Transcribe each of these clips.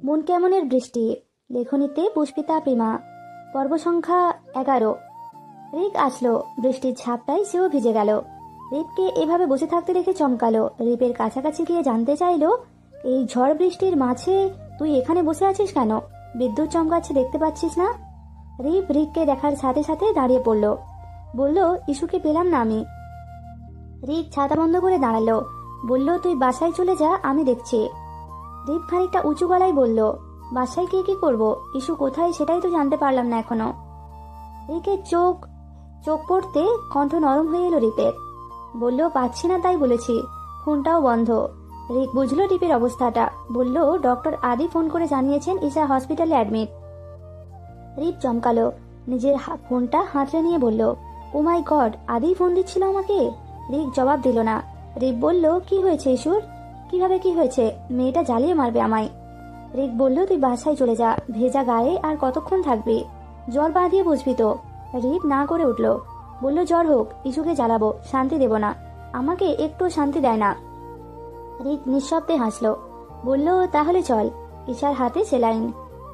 মন কেমনের বৃষ্টি। লেখনীতে পুষ্পিতা প্রেমা। পর্ব সংখ্যা 11। রিক আসলো, বৃষ্টির ঝাপটায় সেও ভিজে গেল। রিপকে এভাবে বসে থাকতে দেখে চমকালো। রিপের কাছাকাছি গিয়ে জানতে চাইলো, এই ঝড় বৃষ্টির মাঝে তুই এখানে বসে আছিস কেন? বিদ্যুৎ চমকাচ্ছে, দেখতে পাচ্ছিস না? রিককে দেখার সাথে সাথে দাঁড়িয়ে পড়ল। বলল, ইস্যুকে পেলাম না আমি। রিক ছাতা বন্ধ করে দাঁড়ালো। বলল, তুই বাসায় চলে যা, আমি দেখছি। রিক খানিকটা উঁচু গলায় বলল, বাসায় গিয়ে কি করব? ইস্যু কোথায় সেটাই তো জানতে পারলাম না এখনো। রিকের চোখ চোখ পড়তে কণ্ঠ নরম হয়ে এলো রিপের। বলল, পাচ্ছি না তাই বলেছি, ফোনটাও বন্ধ। রিক বুঝলো রিপের অবস্থাটা। বলল, ডক্টর আদি ফোন করে জানিয়েছেন ঈশা হসপিটালে অ্যাডমিট। রিপ চমকালো, নিজের ফোনটা হাতড়ে নিয়ে বলল, ও মাই গড, আদি ফোন দিচ্ছিল আমাকে? রিক জবাব দিল না। রিপ বলল, কি হয়েছে ইস্যুর? কিভাবে কি হয়েছে? মেয়েটা জ্বালিয়ে মারবে আমায়। রিক বলল, তুই বাসায় চলে যা, ভেজা গায়ে আর কতক্ষণ থাকবি? জ্বর বাঁধিয়ে বুঝবি তো। রিপ না করে উঠল। বলল, জ্বর হোক, ইস্যুকে জ্বালাবো, শান্তি দেব না। আমাকে একটু শান্তি দেয় না। রিক নিঃশব্দে হাসলো। বলল, তাহলে চল। ঈশার হাতে সেলাইন,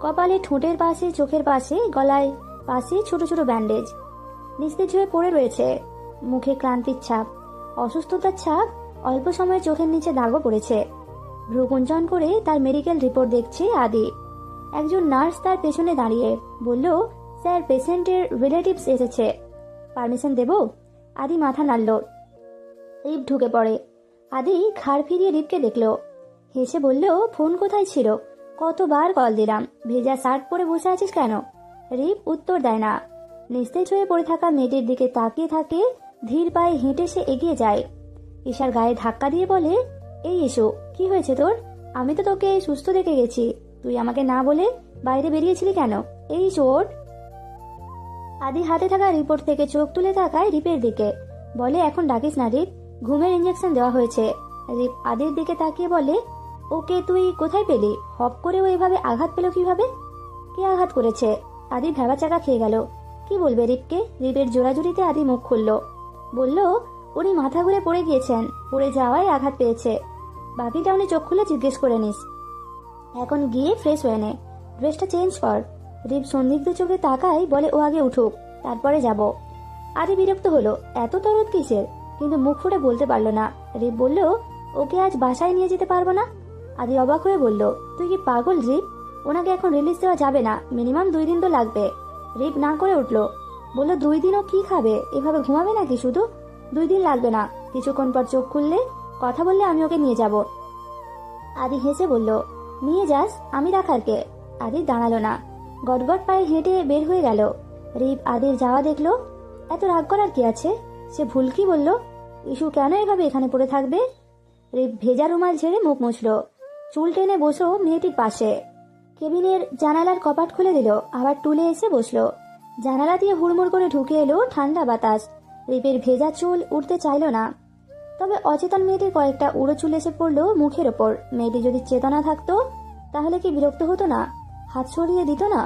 কপালে, ঠোঁটের পাশে, চোখের পাশে, গলায় পাশে ছোট ছোট ব্যান্ডেজ। নিস্তেজ হয়ে পড়ে রয়েছে, মুখে ক্লান্তির ছাপ, অসুস্থতার ছাপ। অল্প সময়ে চোখের নিচে দাগও পড়েছে। ভ্রুকুঞ্চন করে তার মেডিকেল রিপোর্ট দেখছে আদি। একজন নার্স তার পেছনে দাঁড়িয়ে বলল, স্যার, পেশেন্টের রিলেটিভস এসেছে, পারমিশন দেব? আদি মাথা নাড়ল। রিপ ঢুকে পড়ে। আদি ঘাড় ফিরিয়ে রিপকে দেখল, হেসে বলল, ফোন কোথায় ছিল? কতবার কল দিলাম, ভেজা শার্ট পরে বসে আছিস কেন? রিপ উত্তর দেয় না। নিস্তেজ হয়ে পড়ে থাকা মেয়েটির দিকে তাকিয়ে থাকে। ধীর পায়ে হেঁটে সে এগিয়ে যায়। ঈশার গায়ে ধাক্কা দিয়ে বলে, এই ইস্যু, কি হয়েছে তোর? আমি তো তোকে সুস্থ দেখে গেছি, তুই আমাকে না বলে বাইরে বেরিয়েছিলি কেন? এই চোট। আদি হাতে থাকা রিপোর্ট থেকে চোখ তুলে তাকায় রিপের দিকে। বলে, এখন ডাকিস না রিপ, ঘুমের ইঞ্জেকশন দেওয়া হয়েছে। রিপ আদির দিকে তাকিয়ে বলে, ওকে তুই কোথায় পেলি? হপ করে ও এভাবে আঘাত পেল কিভাবে? কে আঘাত করেছে? আদি ভেবাচাকা খেয়ে গেল। কি বলবে রিপকে? রিপের জোড়াজুড়িতে আদি মুখ খুলল। বলল, উনি মাথা ঘুরে পড়ে গিয়েছেন, পড়ে যাওয়ায় আঘাত পেয়েছে। বাকিটা উনি চোখ খুলে জিজ্ঞেস করে নিস। এখন গিয়ে ফ্রেশ হয়ে নে, ড্রেসটা চেঞ্জ কর। রিপ সন্দিগ্ধ চোখে তাকায়, বলে, ও আগে উঠুক, তারপরে যাব। আদি বিরক্ত হলো, এত তরদ কিসের? কিন্তু মুখ ফুটে বলতে পারল না। রিপ বলল, ওকে আজ বাসায় নিয়ে যেতে পারবো না? আদি অবাক হয়ে বলল, তুই কি পাগল রিপ? ওনাকে এখন রিলিজ দেওয়া যাবে না, মিনিমাম 2 দিন তো লাগবে। রিপ না করে উঠল। বলল, 2 দিনও কি খাবে? এভাবে ঘুমাবে নাকি শুধু? 2 দিন লাগবে না, কিছুক্ষণ পর চোখ খুললে, কথা বললে আমি ওকে নিয়ে যাব। আদি হেসে বলল, নিয়ে যাস, আমি রাখার কে? আদি দাঁড়ালো না, গটগট পায়ে হেঁটে বের হয়ে গেল। রিপ আদির যাওয়া দেখলো। এত রাগ করার কি আছে? সে ভুল কি বলল? ইস্যু কেন এভাবে এখানে পড়ে থাকবে? রিপ ভেজা রুমাল ঝেড়ে মুখ মুছল। চুল টেনে বসো মেয়েটির পাশে। কেবিনের জানালার কপাট খুলে দিল, আবার টুলে এসে বসলো। জানালা দিয়ে হুড়মুড় করে ঢুকে এলো ঠান্ডা বাতাস। রিপের ভেজা চুল উঠতে চাইল না। তবে অচেতন মেয়েটির কয়েকটা উড়ো চুল এসে পড়লো মুখের ওপর। মেয়েটি যদি চেতনা থাকতো তাহলে কি বিরক্ত হতো না? হাত সরিয়ে দিত না?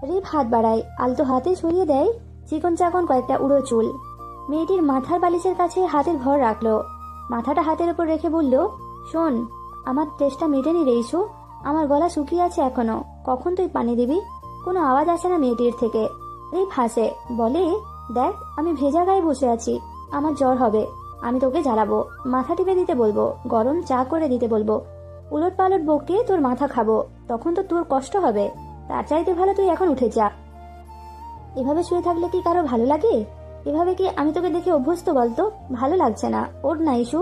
রিপ হাত বাড়ায়, আলতো হাতে সরিয়ে দেয় চিকন চাকন কয়েকটা উড়ো চুল। মেয়েটির মাথার বালিশের কাছে হাতের ভর রাখলো। মাথাটা হাতের ওপর রেখে বলল, শোন, আমার টেস্টটা মেটেনি রে ইস্যু, আমার গলা শুকিয়ে আছে এখনো। কখন তুই পানি দিবি? কোনো আওয়াজ আসে না মেয়েটির থেকে। রিপ হাসে, বলে, দেখ, আমি ভেজা গায়ে বসে আছি, আমার জ্বর হবে, আমি তোকে জ্বালাবো, মাথা টিপে দিতে বলবো, গরম চা করে দিতে বলবো, উলট পালট বকে তোর মাথা খাবো, তখন তো তোর কষ্ট হবে। তার চাইতে ভালো তুই এখন উঠে যা। এভাবে শুয়ে থাকলে কি কারো ভালো লাগে? এভাবে কি আমি তোকে দেখে অভ্যস্ত বলতো? ভালো লাগছে না, ওর না ইস্যু।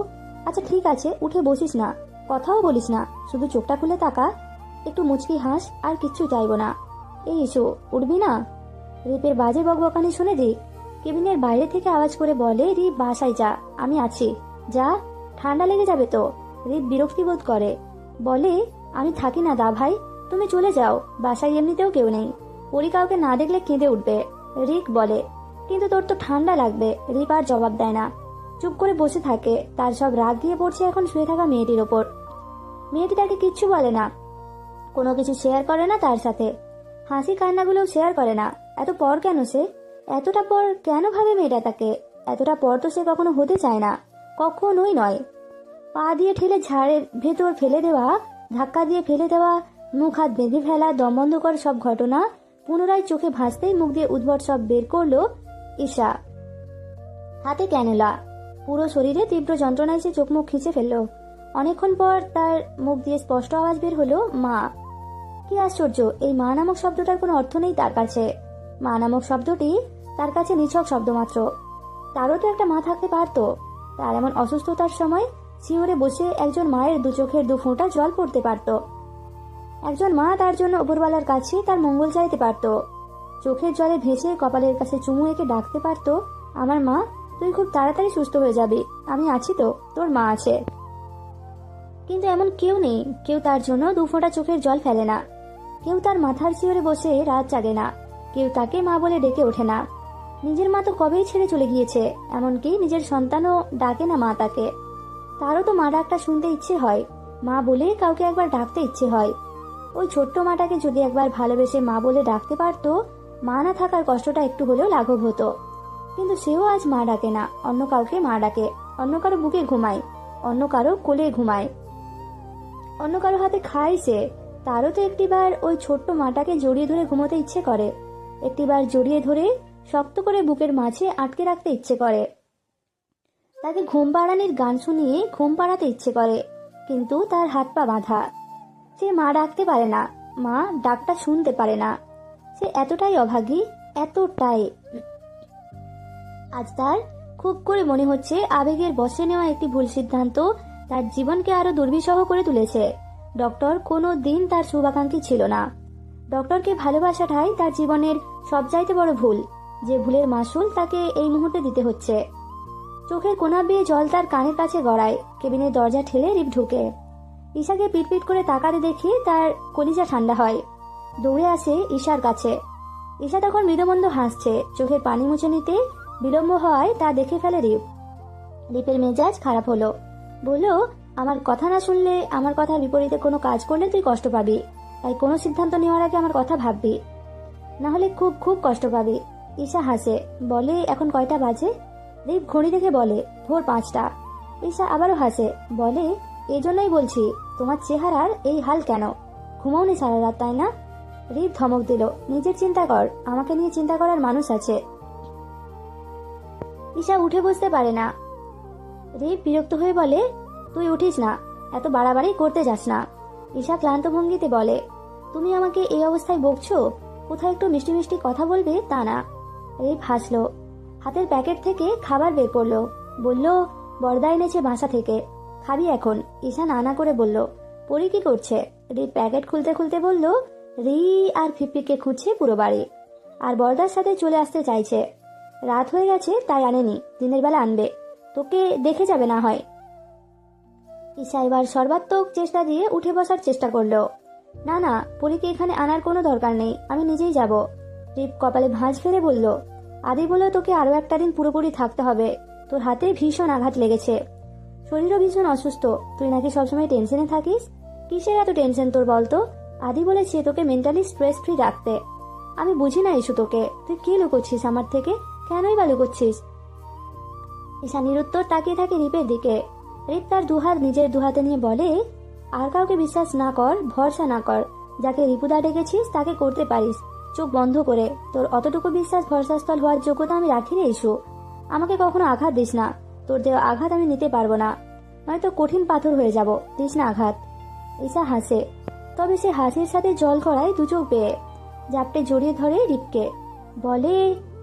আচ্ছা ঠিক আছে, উঠে বসিস না, কথাও বলিস না, শুধু চোখটা খুলে তাকা, একটু মুচকি হাস, আর কিচ্ছু চাইবো না। এই ইস্যু, উঠবি না? রিপের বাজে বকবকানি শুনে রিক কেবিনের বাইরে থেকে আওয়াজ করে বলে, রিপ বাসায় যা, আমি আছি, যা, ঠান্ডা লেগে যাবে তো। রিপ বিরক্তি বোধ করে, বলে, আমি থাকি না দা ভাই, তুমি চলে যাও, বাসায় এমনিতেও কেউ নেই, পরি কাউকে না দেখলে কেঁদে উঠবে। রিক বলে, কিন্তু তোর তো ঠান্ডা লাগবে। রিপ আর জবাব দেয় না, চুপ করে বসে থাকে। তার সব রাগ গিয়ে পড়ছে এখন শুয়ে থাকা মেয়েটির ওপর। মেয়েটি তাকে কিচ্ছু বলে না, কোনো কিছু শেয়ার করে না তার সাথে, হাসি কান্নাগুলোও শেয়ার করে না। এত পর কেন সে? এতটা পর কেন ভাবে মেয়েটা তাকে? এতটা পর তো সে কখনো হতে চায় না, কখনোই নয়। পা দিয়ে ঠেলে ঝাড়ের ভেতর ফেলে দেওয়া ধাক্কা দিয়ে ফেলে দেওয়া, মুখ হাত বেঁধে ফেলা, দম বন্ধ করা সব ঘটনা পুনরায় চোখে ভাসতেই মুখ দিয়ে উদ্ভট সব বের করলো ঈশা। হাতে ক্যানেলা, পুরো শরীরে তীব্র যন্ত্রণায় সে চোখ মুখ খিঁচে ফেললো। অনেকক্ষণ পর তার মুখ দিয়ে স্পষ্ট আওয়াজ বের হলো, মা। কি আশ্চর্য, এই মা নামক শব্দটার কোনো অর্থ নেই তার কাছে। মা নামক শব্দটি তার কাছে নিছক শব্দ মাত্র। তারও তো একটা মা থাকতে পারতো। তার এমন অসুস্থতার সময় শিওরে বসে একজন মায়ের দু চোখের দু ফোঁটা জল পড়তে পারত। একজন মা তার জন্য উপরওয়ালার কাছে তার মঙ্গল চাইতে পারত। চোখের জলে ভেসে কপালের কাছে চুমু এঁকে ডাকতে পারত, আমার মা, তুই খুব তাড়াতাড়ি সুস্থ হয়ে যাবি, আমি আছি তো, তোর মা আছে। কিন্তু এমন কেউ নেই। কেউ তার জন্য দু ফোঁটা চোখের জল ফেলে না। কেউ তার মাথার শিওরে বসে রাত জাগে না। কেউ তাকে মা বলে ডেকে ওঠে না। নিজের মা তো কবেই ছেড়ে চলে গিয়েছে, এমনকি নিজের সন্তানও ডাকে না মা তাকে। তারও তো মা ডাকটা শুনতে ইচ্ছে হয়, মা বলে কাউকে একবার ডাকতে ইচ্ছে হয়। ওই ছোট্ট মাটাকে যদি একবার ভালোবেসে মা বলে ডাকতে পারতো, মা না থাকার কষ্টটা একটু হলেও লাঘব হতো। কিন্তু সেও আজ মা ডাকে না, অন্য কাউকে মা ডাকে। অন্য কারো বুকে ঘুমায়, অন্য কারো কোলে ঘুমায়, অন্য কারো হাতে খায় সে। তারও তো একটিবার ওই ছোট্ট মাটাকে জড়িয়ে ধরে ঘুমোতে ইচ্ছে করে, একটিবার জড়িয়ে ধরে শক্ত করে বুকের মাঝে আটকে রাখতে ইচ্ছে করে, তাকে ঘুম পাড়ানির গান শুনিয়ে ঘুম পাড়াতে ইচ্ছে করে। কিন্তু তার হাত পা বাঁধা, সে মা ডাকতে পারে না, মা ডাকটা শুনতে পারে না। সে এতটাই অভাগী, এতটাই। আজ তার খুব করে মনে হচ্ছে আবেগের বশে নেওয়া একটি ভুল সিদ্ধান্ত তার জীবনকে আরো দুর্বিষহ করে তুলেছে। ডক্টর কোনো দিন তার শুভাকাঙ্ক্ষী ছিল না। ডক্টরকে ভালোবাসাটাই তার জীবনের সবচাইতে বড় ভুল, যে ভুলের মাসুল তাকে এই মুহূর্তে দিতে হচ্ছে। চোখের কোনা বেয়ে জল তার কানের কাছে গড়ায়। কেবিনের দরজা ঠেলে রিপ ঢুকে ঈশাকে পিটপিট করে তাকাতে দেখে তার কলিজা ঠান্ডা হয়। দৌড়ে আসে ঈশার কাছে। ঈশা তখন মৃদমন্দ হাসছে, চোখের পানি মুছে নিতে বিলম্ব হওয়ায় তা দেখে ফেলে রিপ। রিপের মেজাজ খারাপ হলো। বলল, আমার কথা না শুনলে, আমার কথার বিপরীতে কোনো কাজ করলে তুই কষ্ট পাবি, তাই কোনো সিদ্ধান্ত নেওয়ার আগে আমার কথা ভাববি, না হলে খুব খুব কষ্ট পাবি। ঈশা হাসে, বলে, এখন কয়টা বাজে? রিপ ঘড়ি দেখে বলে, ভোর 5টা। ঈশা আবারও হাসে, বলে, এই জন্যই বলছি তোমার চেহারার এই হাল কেন, ঘুমাওনি সারা রাত তাই না? রিপ ধমক দিল, নিজের চিন্তা কর, আমাকে নিয়ে চিন্তা করার মানুষ আছে। ঈশা উঠে বসতে পারে না। রিপ বিরক্ত হয়ে বলে, তুই উঠিস না, এত বাড়াবাড়ি করতে যাস না। ঈশা ক্লান্ত ভঙ্গিতে বলে, তুমি আমাকে এই অবস্থায় বকছো, কোথায় একটু মিষ্টি মিষ্টি কথা বলবে তা না। রিপ হাসলো, হাতের প্যাকেট থেকে খাবার বের করলো, বলল, বর্দা এনেছে বাসা থেকে, খাবি এখন? ঈশা নানা করে বলল, পরি কি করছে? রিপ প্যাকেট খুলতে খুলতে বলল, রি আর ফিপ্পিকে খুঁজছে পুরো বাড়ি, আর বর্দার সাথে চলে আসতে চাইছে। রাত হয়ে গেছে তাই আনেনি, দিনের বেলা আনবে, তোকে দেখে যাবে না হয়। ঈশা এবার সর্বাত্মক চেষ্টা দিয়ে উঠে বসার চেষ্টা করলো। না না, পরীকে এখানে আনার কোনো দরকার নেই, আমি নিজেই যাব। রিপ কপালে ভাঁজ ফেলে বলল, আদি বলে তোকে আরো একটা দিন পুরোপুরি থাকতে হবে, তোর হাতে ভীষণ আঘাত লেগেছে, শরীরও ভীষণ অসুস্থ, তুই নাকি সবসময় টেনশনে থাকিস। কিসের এত টেনশন তোর বলতো? আদি বলেছে তোকে মেন্টালি স্ট্রেস ফ্রি রাখতে। আমি বুঝি না ইস্যু তোকে, তুই কি লুকোচ্ছিস আমার থেকে, কেনই বা লুকোচ্ছিস? ঈশা নিরুত্তর তাকিয়ে থাকে রিপের দিকে। রিপ তার দুহাত নিজের দুহাতে নিয়ে বলে, আর কাউকে বিশ্বাস না কর, ভরসা না কর, যাকে রিপুদা ডেকেছিস তাকে করতে পারিস, চোখ বন্ধ করে। তোর অতটুকু বিশ্বাস ভরসাস্থল হওয়ার যোগ্যতা আমি রাখি রে ইস্যু। আমাকে কখনো আঘাত দিস না, তোর দেওয়া আঘাত আমি নিতে পারবো না, নয়তো কঠিন পাথর হয়ে যাব, দিস না আঘাত। ঈশা হাসে, তবে সে হাসির সাথে জল করায় দু চোখ বেয়ে। জাপটে জড়িয়ে ধরে রিপকে, বলে,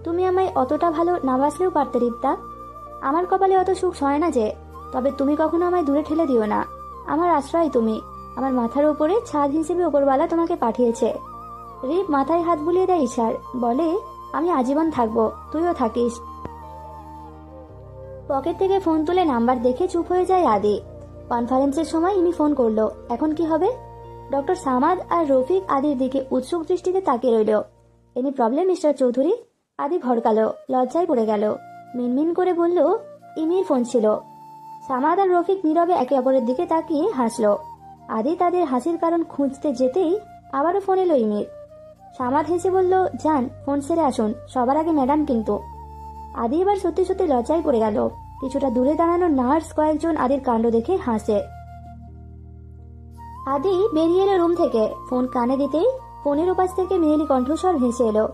তুমি আমায় অতটা ভালো না বাসলেও পারতে রিপদা, আমার কপালে অত সুখ সয় না যে, তবে তুমি কখনো আমায় দূরে ঠেলে দিও না, আমার আশ্রয় তুমি, আমার মাথার উপরে ছাদ হিসেবে ওপরওয়ালা তোমাকে পাঠিয়েছে। রিপ মাথায় হাত বুলিয়ে দেয় ঈশার, বলে, আমি আজীবন থাকবো, তুইও থাকিস। পকেট থেকে ফোন তুলে নাম্বার দেখে চুপ হয়ে যায় আদি। কনফারেন্সের সময় ইনি ফোন করলো, এখন কি হবে? ডক্টর সামাদ আর রফিক আদির দিকে উৎসুক দৃষ্টিতে তাকিয়ে রইল। Any problem mister Chowdhury? আদি ভড়কালো, লজ্জায় পড়ে গেল, মিনমিন করে বলল, ইমির ফোন ছিল। সামাদ আর রফিক নীরবে একে অপরের দিকে তাকিয়ে হাসলো। আদি তাদের হাসির কারণ খুঁজতে যেতেই আবারও ফোন এলো ইমির। সামাদ হেসে বলল, যান, ফোন সেরে আসুন, সবার আগে ম্যাডাম কিন্তু। আদি এবার সত্যি সত্যি লজ্জায় পড়ে গেল। কিছুটা দূরে দাঁড়ানো নার্স কয়েকজন আদির কাণ্ড দেখে হাসে। আদি বেরিয়ে এলো রুম থেকে। ফোন কানে দিতেই ফোনের ওপাশ থেকে মেয়েলি কণ্ঠস্বর ভেসে এলো।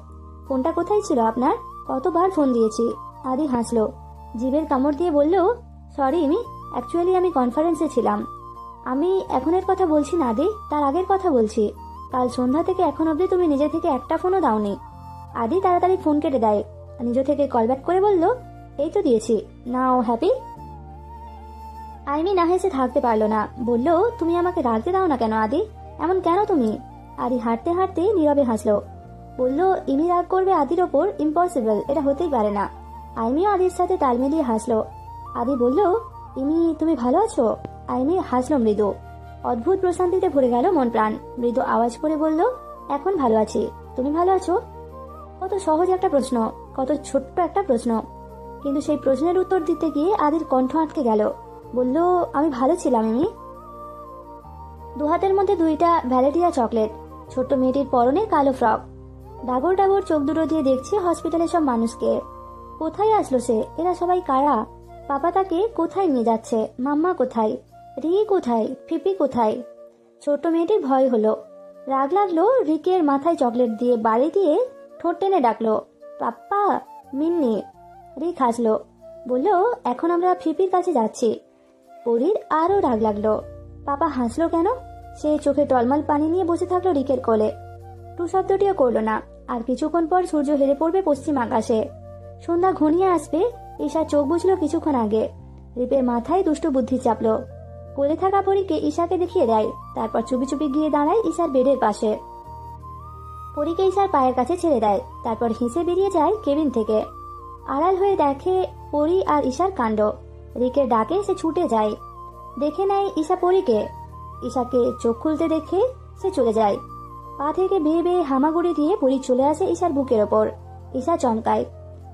ফোনটা কোথায় ছিল আপনার? কতবার ফোন দিয়েছি। আদি হাসলো, জিভের কামড় দিয়ে বলল, সরি অ্যাকচুয়ালি আমি কনফারেন্সে ছিলাম। আমি এখনের কথা বলছি না আদি, তার আগের কথা বলছি। কাল সন্ধ্যা থেকে এখন অবধি তুমি নিজে থেকে একটা ফোনও দাওনি। আদি তাড়াতাড়ি ফোন কেটে দেয়, নিজে থেকে কল ব্যাক করে বলল, এই তো দিয়েছি, নাও হ্যাপি। আইমি না হেসে থাকতে পারলো না, বলল, তুমি আমাকে রাখতে দাও না কেন আদি, এমন কেন তুমি? আদি হাঁটতে হাঁটতে নীরবে হাসলো, বলল, ইমি রাগ করবে আদির ওপর? ইম্পসিবল, এটা হতেই পারে না। আইমিও আদির সাথে তাল মিলিয়ে হাসলো। আদি বলল, ইমি তুমি ভালো আছো? আইমি হাসলো মৃদু। অদ্ভুত প্রশান্তিতে ভরে গেল মন প্রাণ। মৃদু আওয়াজ করে বলল, এখন ভালো আছি, তুমি ভালো আছো? কত সহজ একটা প্রশ্ন, কত ছোট্ট একটা প্রশ্ন, কিন্তু সেই প্রশ্নের উত্তর দিতে গিয়ে আদির কণ্ঠ আটকে গেল। বলল, আমি ভালো ছিলাম ইমি। দুহাতের মধ্যে দুইটা ভ্যালেটিয়া চকলেট, ছোট্ট মেয়েটির পরনে কালো ফ্রক। ডাগর ডাগর চোখ দুটো দিয়ে দেখছে হসপিটালে সব মানুষকে। কোথায় আসলো সে? এরা সবাই কারা? পাপা তাকে কোথায় নিয়ে যাচ্ছে? মাম্মা কোথায়? রি কোথায়? ফিপি কোথায়? ছোট্ট মেয়েটির ভয় হলো, রাগ লাগলো। রিকের মাথায় চকলেট দিয়ে বাড়ি দিয়ে ঠোঁট টেনে ডাকলো, পাপ্পা, মিন্নি। রিক হাসলো, বলল, এখন আমরা ফিপির কাছে যাচ্ছি। পরীর আরো রাগ লাগলো, পাপা হাসলো কেন? সে চোখে টলমল পানি নিয়ে বসে থাকলো রিকের কোলে। টু শব্দটিও করলো না। আর কিছুক্ষণ পর সূর্য হেরে পড়বে পশ্চিম আকাশে, সন্ধ্যা ঘনিয়ে আসবে। ঈশা চোখ বুঝলো কিছুক্ষণ আগে। রিপের মাথায় দুষ্টু বুদ্ধি চাপলো। কোলে থাকা পরীকে ঈশাকে দেখিয়ে দেয়, তারপর চুপি চুপি গিয়ে দাঁড়ায় ঈশার বেডের পাশে। পরীকে ঈশার পায়ের কাছে ছেড়ে দেয়, তারপর হেসে বেরিয়ে যায় কেবিন থেকে। আড়াল হয়ে দেখে পরী আর ঈশার কাণ্ড। রিকের ডাকে সে ছুটে যায়, দেখে নেয় ঈশা পরীকে। ঈশাকে চোখ খুলতে দেখে সে চলে যায়। পা থেকে বেয়ে বেয়ে হামাগুড়ি দিয়ে পরী চলে আসে ঈশার বুকের ওপর। ঈশা চমকায়,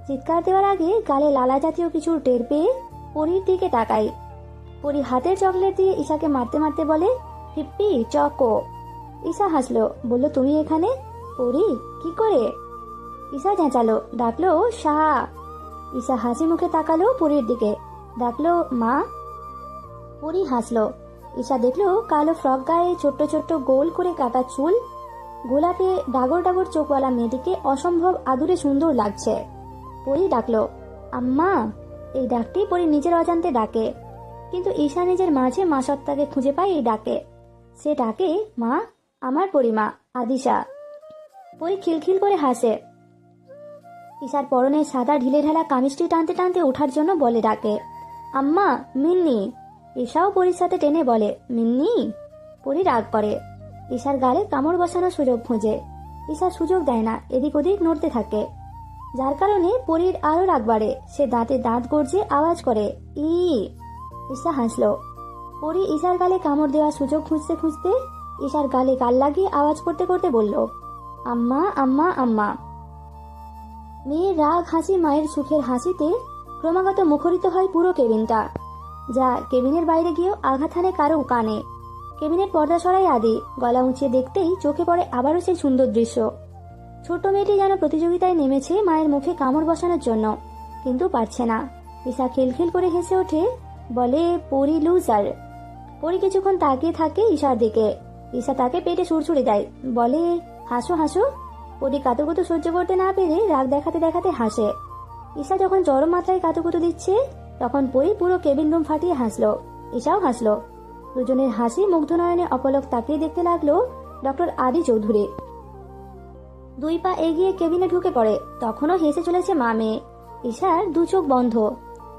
চিৎকার দেওয়ার আগে গালে লালা জাতীয় কিছু টের পেয়ে পরীর দিকে তাকায়। পরী হাতের চকলেট দিয়ে ঈশাকে মারতে মারতে বলে, হিপ্পি চকো। ঈশা হাসলো, বলল, তুমি এখানে? পরী, কি করে? ঈশা চেঁচালো, ডাকলো, শাহ। ঈশা হাসি মুখে তাকালো পরীর দিকে, ডাকলো, মা। পরী হাসলো। ঈশা দেখলো কালো ফ্রক গায়ে ছোট্ট ছোট্ট গোল করে কাটা চুল, গোলাপে ডাগর ডাগর চোখওয়ালা মেয়েটিকে অসম্ভব আদুরে সুন্দর লাগছে। পরী ডাকলো, আম্মা। এই ডাকটি পরী নিজের অজান্তে ডাকে, কিন্তু ঈশা নিজের মাঝে মা সত্তাকে খুঁজে পায় এই ডাকে। সে ডাকে, মা, আমার পরিমা আদিশা। পরী খিলখিল করে হাসে। ঈশার পরনে সাদা ঢিলে ঢালা কামিজটি টানতে টানতে ওঠার জন্য বলে ডাকে, আম্মা, মিন্নি। ঈশাও পরীর সাথে টেনে বলে, মিন্নি। পরী রাগ করে, ঈশার গালে কামড় বসানোর সুযোগ খোঁজে। ঈশা সুযোগ দেয় না, এদিক ওদিক নড়তে থাকে, যার কারণে পরীর আরো রাগ বাড়ে। সে দাঁতে দাঁত গর্জে আওয়াজ করে, ই। ঈশা হাসলো। পরী ঈশার গালে কামড় দেওয়ার সুযোগ খুঁজতে খুঁজতে ঈশার গালে গাল লাগিয়ে আওয়াজ করতে করতে বলল, আম্মা, আম্মা, আম্মা। মেয়ের রাগ হাসি মায়ের সুখের হাসিতে ক্রমাগত মুখরিত হয় পুরো কেবিনটা, যা কেবিনের বাইরে গিয়েও আঘাত হানে কারো কানে। কেবিনের পর্দা সরাই আদি, গলা উঁচিয়ে দেখতেই চোখে পড়ে আবারও সেই সুন্দর দৃশ্য। ছোট মেয়েটি যেন প্রতিযোগিতায় নেমেছে মায়ের মুখে কামড় বসানোর জন্য, কিন্তু পারছে না। ঈশা খিলখিল করে হেসে ওঠে, বলে, পরী লুজার। পরী কিছুক্ষণ তাকিয়ে থাকে ঈশার দিকে। ঈশা তাকে পেটে সুড়সুড়ি দেয়, বলে, হাসো হাসো। পরী কাতুকুতু সহ্য করতে না পেরে রাগ দেখাতে দেখাতে হাসে। ঈশা যখন চরম মাত্রায় কাতুকুতু দিচ্ছে, তখন পরী পুরো কেবিন রুম ফাটিয়ে হাসলো। ঈশাও হাসলো। দুজনের হাসি মুগ্ধ নয়নে অপলক তাকিয়ে দেখতে লাগলো ডক্টর আদি চৌধুরী। দুই পা এগিয়ে কেবিনে ঢুকে পড়ে, তখনও হেসে চলেছে মা মেয়ে। ঈশার দু চোখ বন্ধ,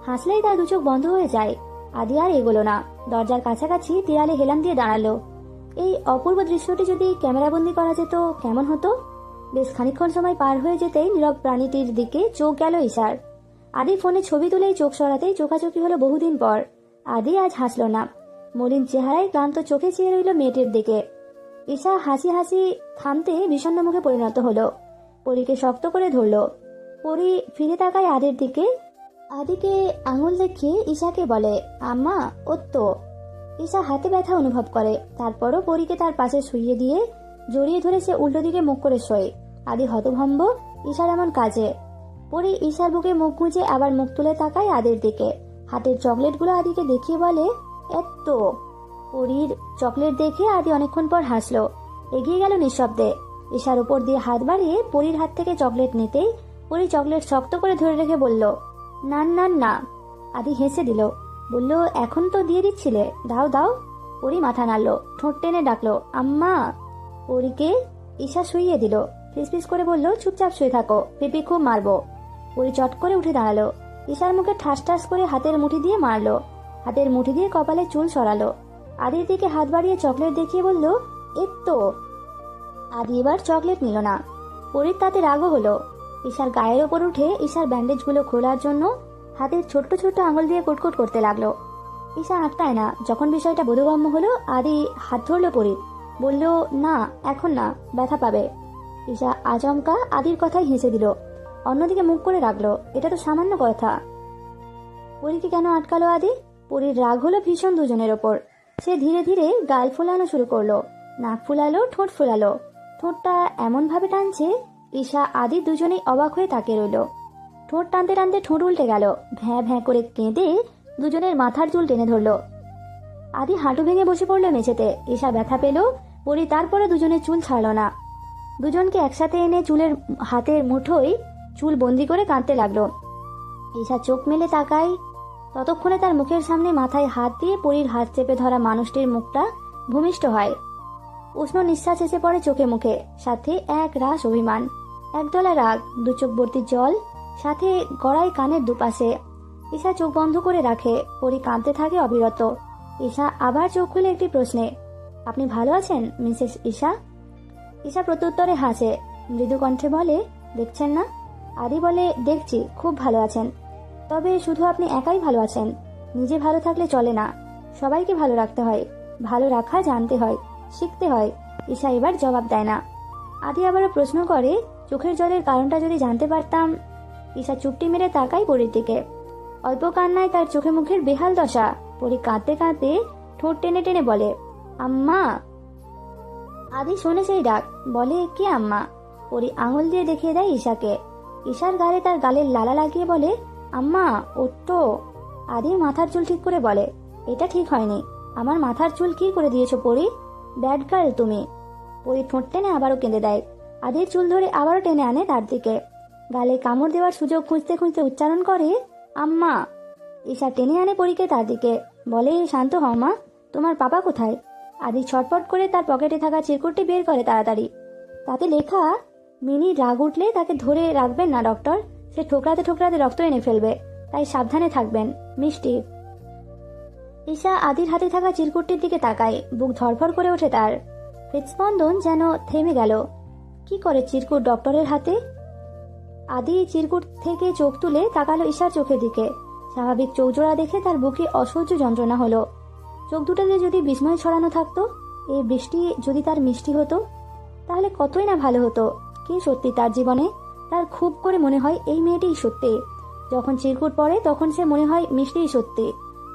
হাসলেই তার দু চোখ বন্ধ হয়ে যায়। আদি আর এগোলো না, দরজার কাছাকাছি দেয়ালে হেলান দিয়ে দাঁড়ালো। এই অপূর্ব দৃশ্যটি যদি ক্যামেরাবন্দি করা যেত কেমন হতো? বেশ খানিকক্ষণ সময় পার হয়ে যেতেই নীরব প্রাণীটির দিকে চোখ গেল ঈশার। আদি ফোনে ছবি তুলেই চোখ সরাতেই চোখাচোখি হলো বহুদিন পর। আদি আজ হাসলো না, মলিন চেহারায় ক্লান্ত চোখে চেয়ে রইল মেয়েটির দিকে। ঈশা হাসি হাসি থামতে বিষণ্ণ মুখে পরিণত হলো। পরীকে শক্ত করে ধরলো। পরী ফিরে তাকায় আদির দিকে। আদিকে আঙুল দেখিয়ে ঈশাকে বলে, আম্মা, ওত্তো। ঈশা হাতে ব্যথা অনুভব করে, তারপরও পরীকে তার পাশে শুইয়ে দিয়ে জড়িয়ে ধরে সে উল্টো দিকে মুখ করে শোয়। আদি হতভম্ব ঈশার এমন কাজে। পরী ঈশার বুকে মুখ গুঁজে আবার মুখ তুলে তাকায় আদির দিকে। হাতের চকলেটগুলো আদিকে দেখিয়ে বলে, এত্তো। পরীর চকলেট দেখে আদি অনেকক্ষণ পর হাসলো, এগিয়ে গেল নিঃশব্দে। ঈশার উপর দিয়ে হাত বাড়িয়ে পরীর হাত থেকে চকলেট নিতেই পরী চকলেট শক্ত করে ধরে রেখে বলল, না না না। আদি হেসে দিল, বলল, এখন তো দিয়ে দিচ্ছিলে, দাও দাও। পরী মাথা নাড়লো, ঠোঁট টেনে ডাকলো, আম্মা। পরীকে ঈশা শুইয়ে দিল, ফিসফিস করে বলল, চুপচাপ শুয়ে থাকো, পিপি খুব মারবো। পরী চট করে উঠে দাঁড়ালো, ঈশার মুখে ঠাস ঠাস করে হাতের মুঠি দিয়ে মারলো, হাতের মুঠি দিয়ে কপালে চুল সরালো। আদির দিকে হাত বাড়িয়ে চকলেট দেখিয়ে বলল, তো। আদি এবার চকলেট নিল না। পরীর তাতে রাগও হলো। ঈশার গায়ের ওপর উঠে ঈশার ব্যান্ডেজগুলো খোলার জন্য হাতের ছোট্ট ছোট্ট আঙুল দিয়ে কুটকুট করতে লাগলো। ঈশা আটকায় না। যখন বিষয়টা বোধগম্য হলো, আদি হাত ধরল পরীর, বলল, না এখন না, ব্যথা পাবে। ঈশা আচমকা আদির কথাই হেসে দিল, অন্যদিকে মুখ করে রাখলো, এটা তো সামান্য কথা। পরীকে কেন আটকালো আদি? পরীর রাগ হলো ভীষণ দুজনের ওপর। সে ধীরে ধীরে গাল ফোলানো শুরু করলো, নাক ফুলালো, ঠোঁট ফুলালো, ঠোঁটটা এমন ভাবে টানছে ঈশা আদি দুজনেই অবাক হয়ে তাকিয়ে রইল। ঠোঁট টানতে টানতে ঠোঁট উল্টে গেল, ভ্যাঁ ভ্যাঁ করে কেঁদে দুজনের মাথার চুল টেনে ধরলো। আদি হাঁটু ভেঙে বসে পড়লো মেঝেতে। ঈশা ব্যথা পেল, পরী তারপরে দুজনের চুল ছাড়ল না। দুজনকে একসাথে এনে চুলের হাতের মুঠোয় চুল বন্দি করে কাঁদতে লাগলো। ঈশা চোখ মেলে তাকায়, ততক্ষণে তার মুখের সামনে মাথায় হাত দিয়ে পরীর হাত চেপে ধরা মানুষটির মুখটা ভূমিষ্ঠ হয়। উষ্ণ নিঃশ্বাস এসে পড়ে চোখে মুখে, সাথে এক রাশ অভিমান, একদলা রাগ, দু চোখ ভর্তি জল, সাথে গড়াই কানের দুপাশে। ঈশা চোখ বন্ধ করে রাখে, পরী কাঁদতে থাকে অবিরত। ঈশা আবার চোখ খুলে একটি প্রশ্নে, আপনি ভালো আছেন মিসেস ঈশা? ঈশা প্রত্যুত্তরে হাসে, মৃদু কণ্ঠে বলে, দেখছেন না? আদি বলে, দেখছি, খুব ভালো আছেন। তবে শুধু আপনি একাই ভালো আছেন, নিজে ভালো থাকলে চলে না, সবাইকে ভালো রাখতে হয়, ভালো রাখা জানতে হয়, শিখতে হয়। ঈশা এবার জবাব দেয় না। আদি আবারও প্রশ্ন করে, চোখের জলের কারণটা যদি জানতে পারতাম। ঈশা চুপটি মেরে তাকায় পরীর দিকে। অল্প কান্নায় তার চোখে মুখের বেহাল দশা। পরী কাঁদতে কাঁদতে ঠোঁট টেনে টেনে বলে, আম্মা। আদি শোনে সেই ডাক, বলে, কে আম্মা? পরী আঙুল দিয়ে দেখিয়ে দেয় ঈশাকে। ঈশার গালে তার গালের লালা লাগিয়ে বলে, আম্মা ওঠো। আদির মাথার চুল ঠিক করে বলে, এটা ঠিক হয়নি, আমার মাথার চুল কি করে দিয়েছো পরী? ব্যাড গার্ল তুমি। পরী ঠোঁট টেনে আবারও কেঁদে দেয়। আদির চুল ধরে আবারও টেনে আনে তার দিকে। গালে কামড় দেওয়ার সুযোগ খুঁজতে খুঁজতে উচ্চারণ করে, আম্মা। ঈশা টেনে আনে পরীকে তার দিকে, বলে, শান্ত হও মা, তোমার পাপা কোথায়? আদি ছটপট করে তার পকেটে থাকা চিরকুটটি বের করে তাড়াতাড়ি। তাতে লেখা, মিনি রাগ উঠলে তাকে ধরে রাখবেন না ডক্টর, সে ঠোকরাতে ঠোকরাতে রক্ত এনে ফেলবে, তাই সাবধানে থাকবেন, মিষ্টি। ঈশা আদির হাতে থাকা চিরকুটটির দিকে তাকায়, বুক ধরফর করে ওঠে তার, হৃদস্পন্দন যেন থেমে গেল। কি করে চিরকুট ডক্টরের হাতে? আদি চিরকুট থেকে চোখ তুলে তাকালো ঈশার চোখের দিকে। স্বাভাবিক চোখজোড়া দেখে তার বুকে অসহ্য যন্ত্রণা হলো। চোখ দুটোতে যদি বিস্ময় ছড়ানো থাকতো, এই বৃষ্টি যদি তার মিষ্টি হতো, তাহলে কতই না ভালো হতো। কে সত্যি তার জীবনে? তার খুব করে মনে হয় এই মেয়েটিই সত্যি। যখন চিরকুট পড়ে তখন সে মনে হয় মিষ্টিই সত্যি।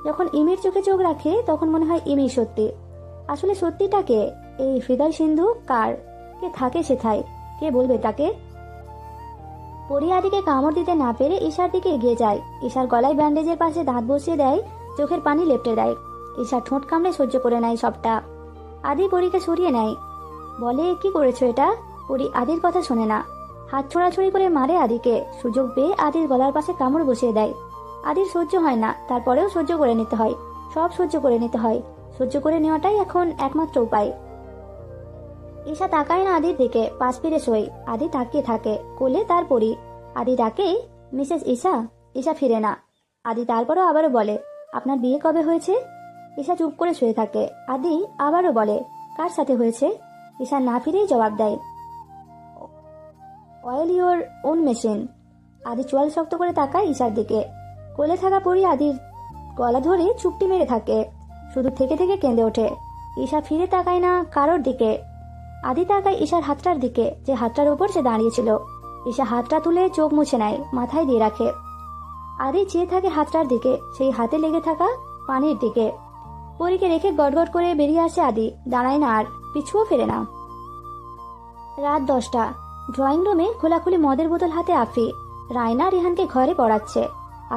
যখন ইমির চোখে চোখ রাখে তখন মনে হয় ইমি সত্যি। আসলে সত্যিটা কে? এই হৃদয় সিন্ধু কার? কে থাকে সেথায়? কে বলবে তাকে? পরী আদিকে কামড় দিতে না পেরে ঈশার দিকে এগিয়ে যায়। ঈশার গলায় ব্যান্ডেজের পাশে দাঁত বসিয়ে দেয়, চোখের পানি লেপটে দেয়। ঈশা ঠোঁট কামড়ে সহ্য করে নেয় সবটা। আদি পরীকে সরিয়ে নেয়, বলে, কি করেছো এটা? পরী আদির কথা শোনে না, হাত ছোড়াছুড়ি করে মারে আদিকে। সুযোগ পেয়ে আদির গলার পাশে কামড় বসিয়ে দেয়। আদির সহ্য হয় না, তারপরেও সহ্য করে নিতে হয়, সব সহ্য করে নিতে হয়। সহ্য করে নেওয়াটাই এখন একমাত্র উপায়। ঈশা তাকায় না আদির দিকে, পাশ ফিরে শোয়। আদি তাকিয়ে থাকে, কোলে তার পরী। আদি ডাকে, মিসেস ঈশা। ঈশা ফিরে না। আদি তারপরও আবারও বলে, আপনার বিয়ে কবে হয়েছে? ঈশা চুপ করে শুয়ে থাকে। আদি আবারও বলে, কার সাথে হয়েছে? ঈশা না ফিরেই জবাব দেয়, অয়েল ইউর ওন মেশিন। আদি চোয়াল শক্ত করে তাকায় ঈশার দিকে। কোলে থাকা পরী আদির গলা ধরে চুপটি মেরে থাকে, শুধু থেকে থেকে কেঁদে ওঠে। ঈশা ফিরে তাকায় না কারোর দিকে। আদি তাকায় ঈশার হাতটার দিকে, যে হাতটার উপর সে দাঁড়িয়েছিল। ঈশা হাতটা তুলে চোখ মুছে নেয়, মাথায় দিয়ে রাখে। আদি চেয়ে থাকে হাতটার দিকে, সেই হাতে লেগে থাকা পানির দিকে। পরীকে রেখে গড়গড় করে বেরিয়ে আসে আদি, দাঁড়ায় না আর, পিছুও ফেরে না। রাত 10টা। ড্রয়িং রুমে খোলাখুলি মদের বোতল হাতে আফি। রায়না রিহানকে ঘরে পড়াচ্ছে।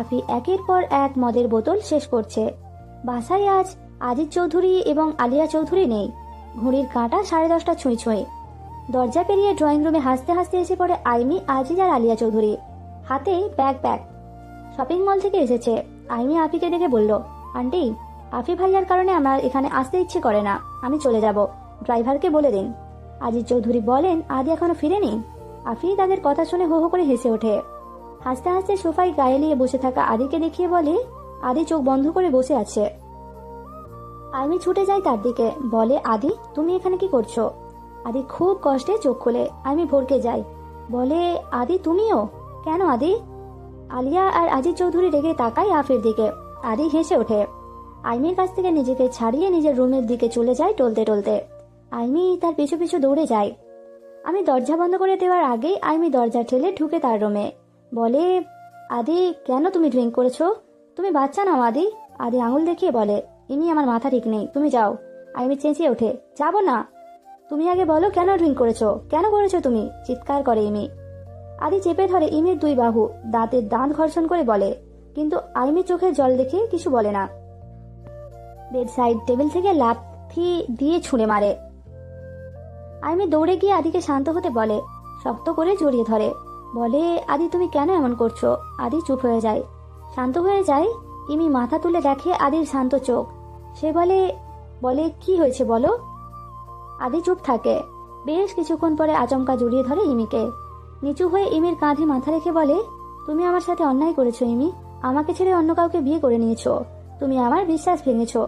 আফি একের পর এক মদের বোতল শেষ করছে। বাসায় আজ আজিজ চৌধুরী এবং আলিয়া চৌধুরী নেই। ঘড়ির কাঁটা 10:30 ছুঁই ছুঁই। দরজা পেরিয়ে ড্রয়িং রুমে হাসতে হাসতে এসে পড়ে আইমি, আজিজ আর আলিয়া চৌধুরী। হাতে ব্যাগ। শপিং মল থেকে এসেছে। আইমি আফিকে দেখে বলল, আন্টি, আফি ভাইয়ার কারণে আমার এখানে আসতে ইচ্ছে করে না, আমি চলে যাব, ড্রাইভারকে বলে দিন। আজিজ চৌধুরী বলেন, আদি এখনো ফিরেনি। আফি তাদের কথা শুনে হো হো করে হেসে ওঠে। হাসতে হাসতে সোফায় গায়ে নিয়ে বসে থাকা আদিকে দেখিয়ে বলে, আদি চোখ বন্ধ করে বসে আছে। আইমি ছুটে যায় তার দিকে, বলে, আদি তুমি এখানে কি করছো? আদি খুব কষ্টে চোখ খোলে। আইমি ভরকে যায়, বলে, আদি তুমিও? কেন আদি? আলিয়া আর আজিজ চৌধুরী রেগে তাকায় আফির দিকে। আদি হেসে ওঠে। আইমির কাছ থেকে নিজেকে ছাড়িয়ে নিজের রুমের দিকে চলে যায় টলতে টলতে। আইমি তার পিছু পিছু দৌড়ে যায়। আমি দরজা বন্ধ করে দেওয়ার আগেই আইমি দরজা ঠেলে ঢুকে তার রুমে, বলে, আদি কেন তুমি ড্রিঙ্ক করেছো? তুমি বাচ্চা নাও আদি। আদি আঙুল দেখিয়ে বলে, ইমি আমার মাথা ঠিক নেই, তুমি যাও। আইমি চেঁচিয়ে ওঠে, যাবো না। তুমি আগে বলো কেন ড্রিঙ্ক করেছো, কেন করেছো তুমি? চিৎকার করে ইমি। আদি চেপে ধরে ইমির 2 বাহু, দাঁতের দাঁত ঘর্ষণ করে বলে, কিন্তু আইমি চোখে জল দেখে কিছু বলে না। বেড সাইড টেবিল থেকে লাথি দিয়ে ছুঁড়ে মারে। আইমি দৌড়ে গিয়ে আদিকে শান্ত হতে বলে, শক্ত করে জড়িয়ে ধরে, বলে, আদি তুমি কেন এমন করছো? আদি চুপ হয়ে যায়, শান্ত হয়ে যায়। ইমি মাথা তুলে দেখে আদির শান্ত চোখ। সে বলে কি হয়েছে বলো? আদি চুপ থাকে। বেশ কিছুক্ষণ পরে আচমকা জড়িয়ে ধরে ইমিকে। নিচু হয়ে ইমির কাঁধে মাথা রেখে বলে, তুমি আমার সাথে অন্যায় করেছো ইমি, আমাকে ছেড়ে অন্য কাউকে বিয়ে করে নিয়েছো। তুমি আমার বিশ্বাস ভেঙেছো।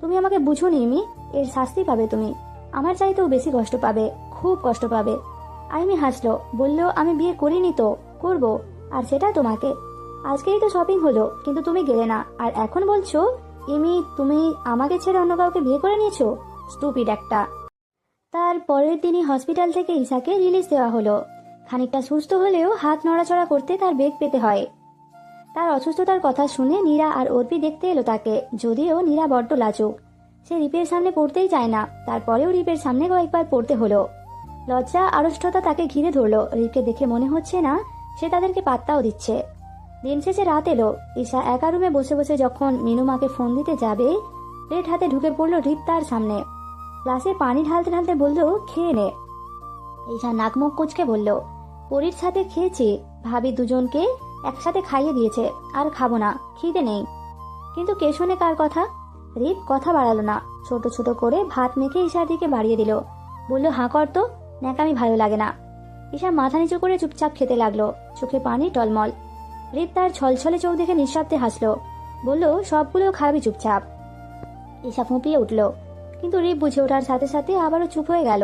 তুমি আমাকে বুঝোনি ইমি, এর শাস্তি পাবে তুমি। আমার চাইতেও বেশি কষ্ট পাবে, খুব কষ্ট পাবে। আইমি হাসলো, বলল, আমি বিয়ে করিনি তো, করব, আর সেটা তোমাকে। আজকেই তো শপিং হলো, কিন্তু তুমি গেলে না, আর এখন বলছো ইমি তুমি আমাকে ছেড়ে অন্য কাউকে বিয়ে করে নিয়েছো। স্টুপিড একটা। তার পরের দিনই হসপিটাল থেকে ঈশাকে রিলিজ দেওয়া হলো। খানিকটা সুস্থ হলেও হাত নড়াচড়া করতে তার বেগ পেতে হয়। তার অসুস্থতার কথা শুনে নীরা আর অর্পি দেখতে এলো তাকে, যদিও নীরা বড্ড লাজুক। সে রিপের সামনে পড়তেই চায় না, তারপরেও রিপের সামনে কয়েকবার পড়তে হলো। লজ্জা আড়ষ্টতা তাকে ঘিরে ধরলো। রিপকে দেখে মনে হচ্ছে না সে তাদেরকে পাত্তাও দিচ্ছে। দিন শেষে রাত এলো। ঈশা একা রুমে বসে বসে যখন মিনুমাকে ফোন দিতে যাবে, প্লেট হাতে ঢুকে পড়লো রিপ তার সামনে। গ্লাসে পানি ঢালতে ঢালতে বলল, খেয়ে নে। ঈশা নাক মুখ কুঁচকে বলল, পরীর সাথে খেয়েছি, ভাবি দুজনকে একসাথে খাইয়ে দিয়েছে, আর খাবো না, খিদে নেই। কিন্তু কে শোনে কার কথা? রিপ কথা বাড়ালো না, ছোট ছোট করে ভাত মেখে ঈশার দিকে বাড়িয়ে দিল। বলল, হাঁ কর তো, ন্যাকামি ভালো লাগে না। ঈশা মাথা নিচু করে চুপচাপ খেতে লাগলো, চোখে পানি টলমল। রিপ তার ছলছলে চোখ দেখে নিঃশব্দে হাসলো, বলল, সবগুলো খাবি চুপচাপ। ঈশা ফুঁপিয়ে উঠল, কিন্তু রিপ বুঝে ওঠার সাথে সাথে আবারও চুপ হয়ে গেল।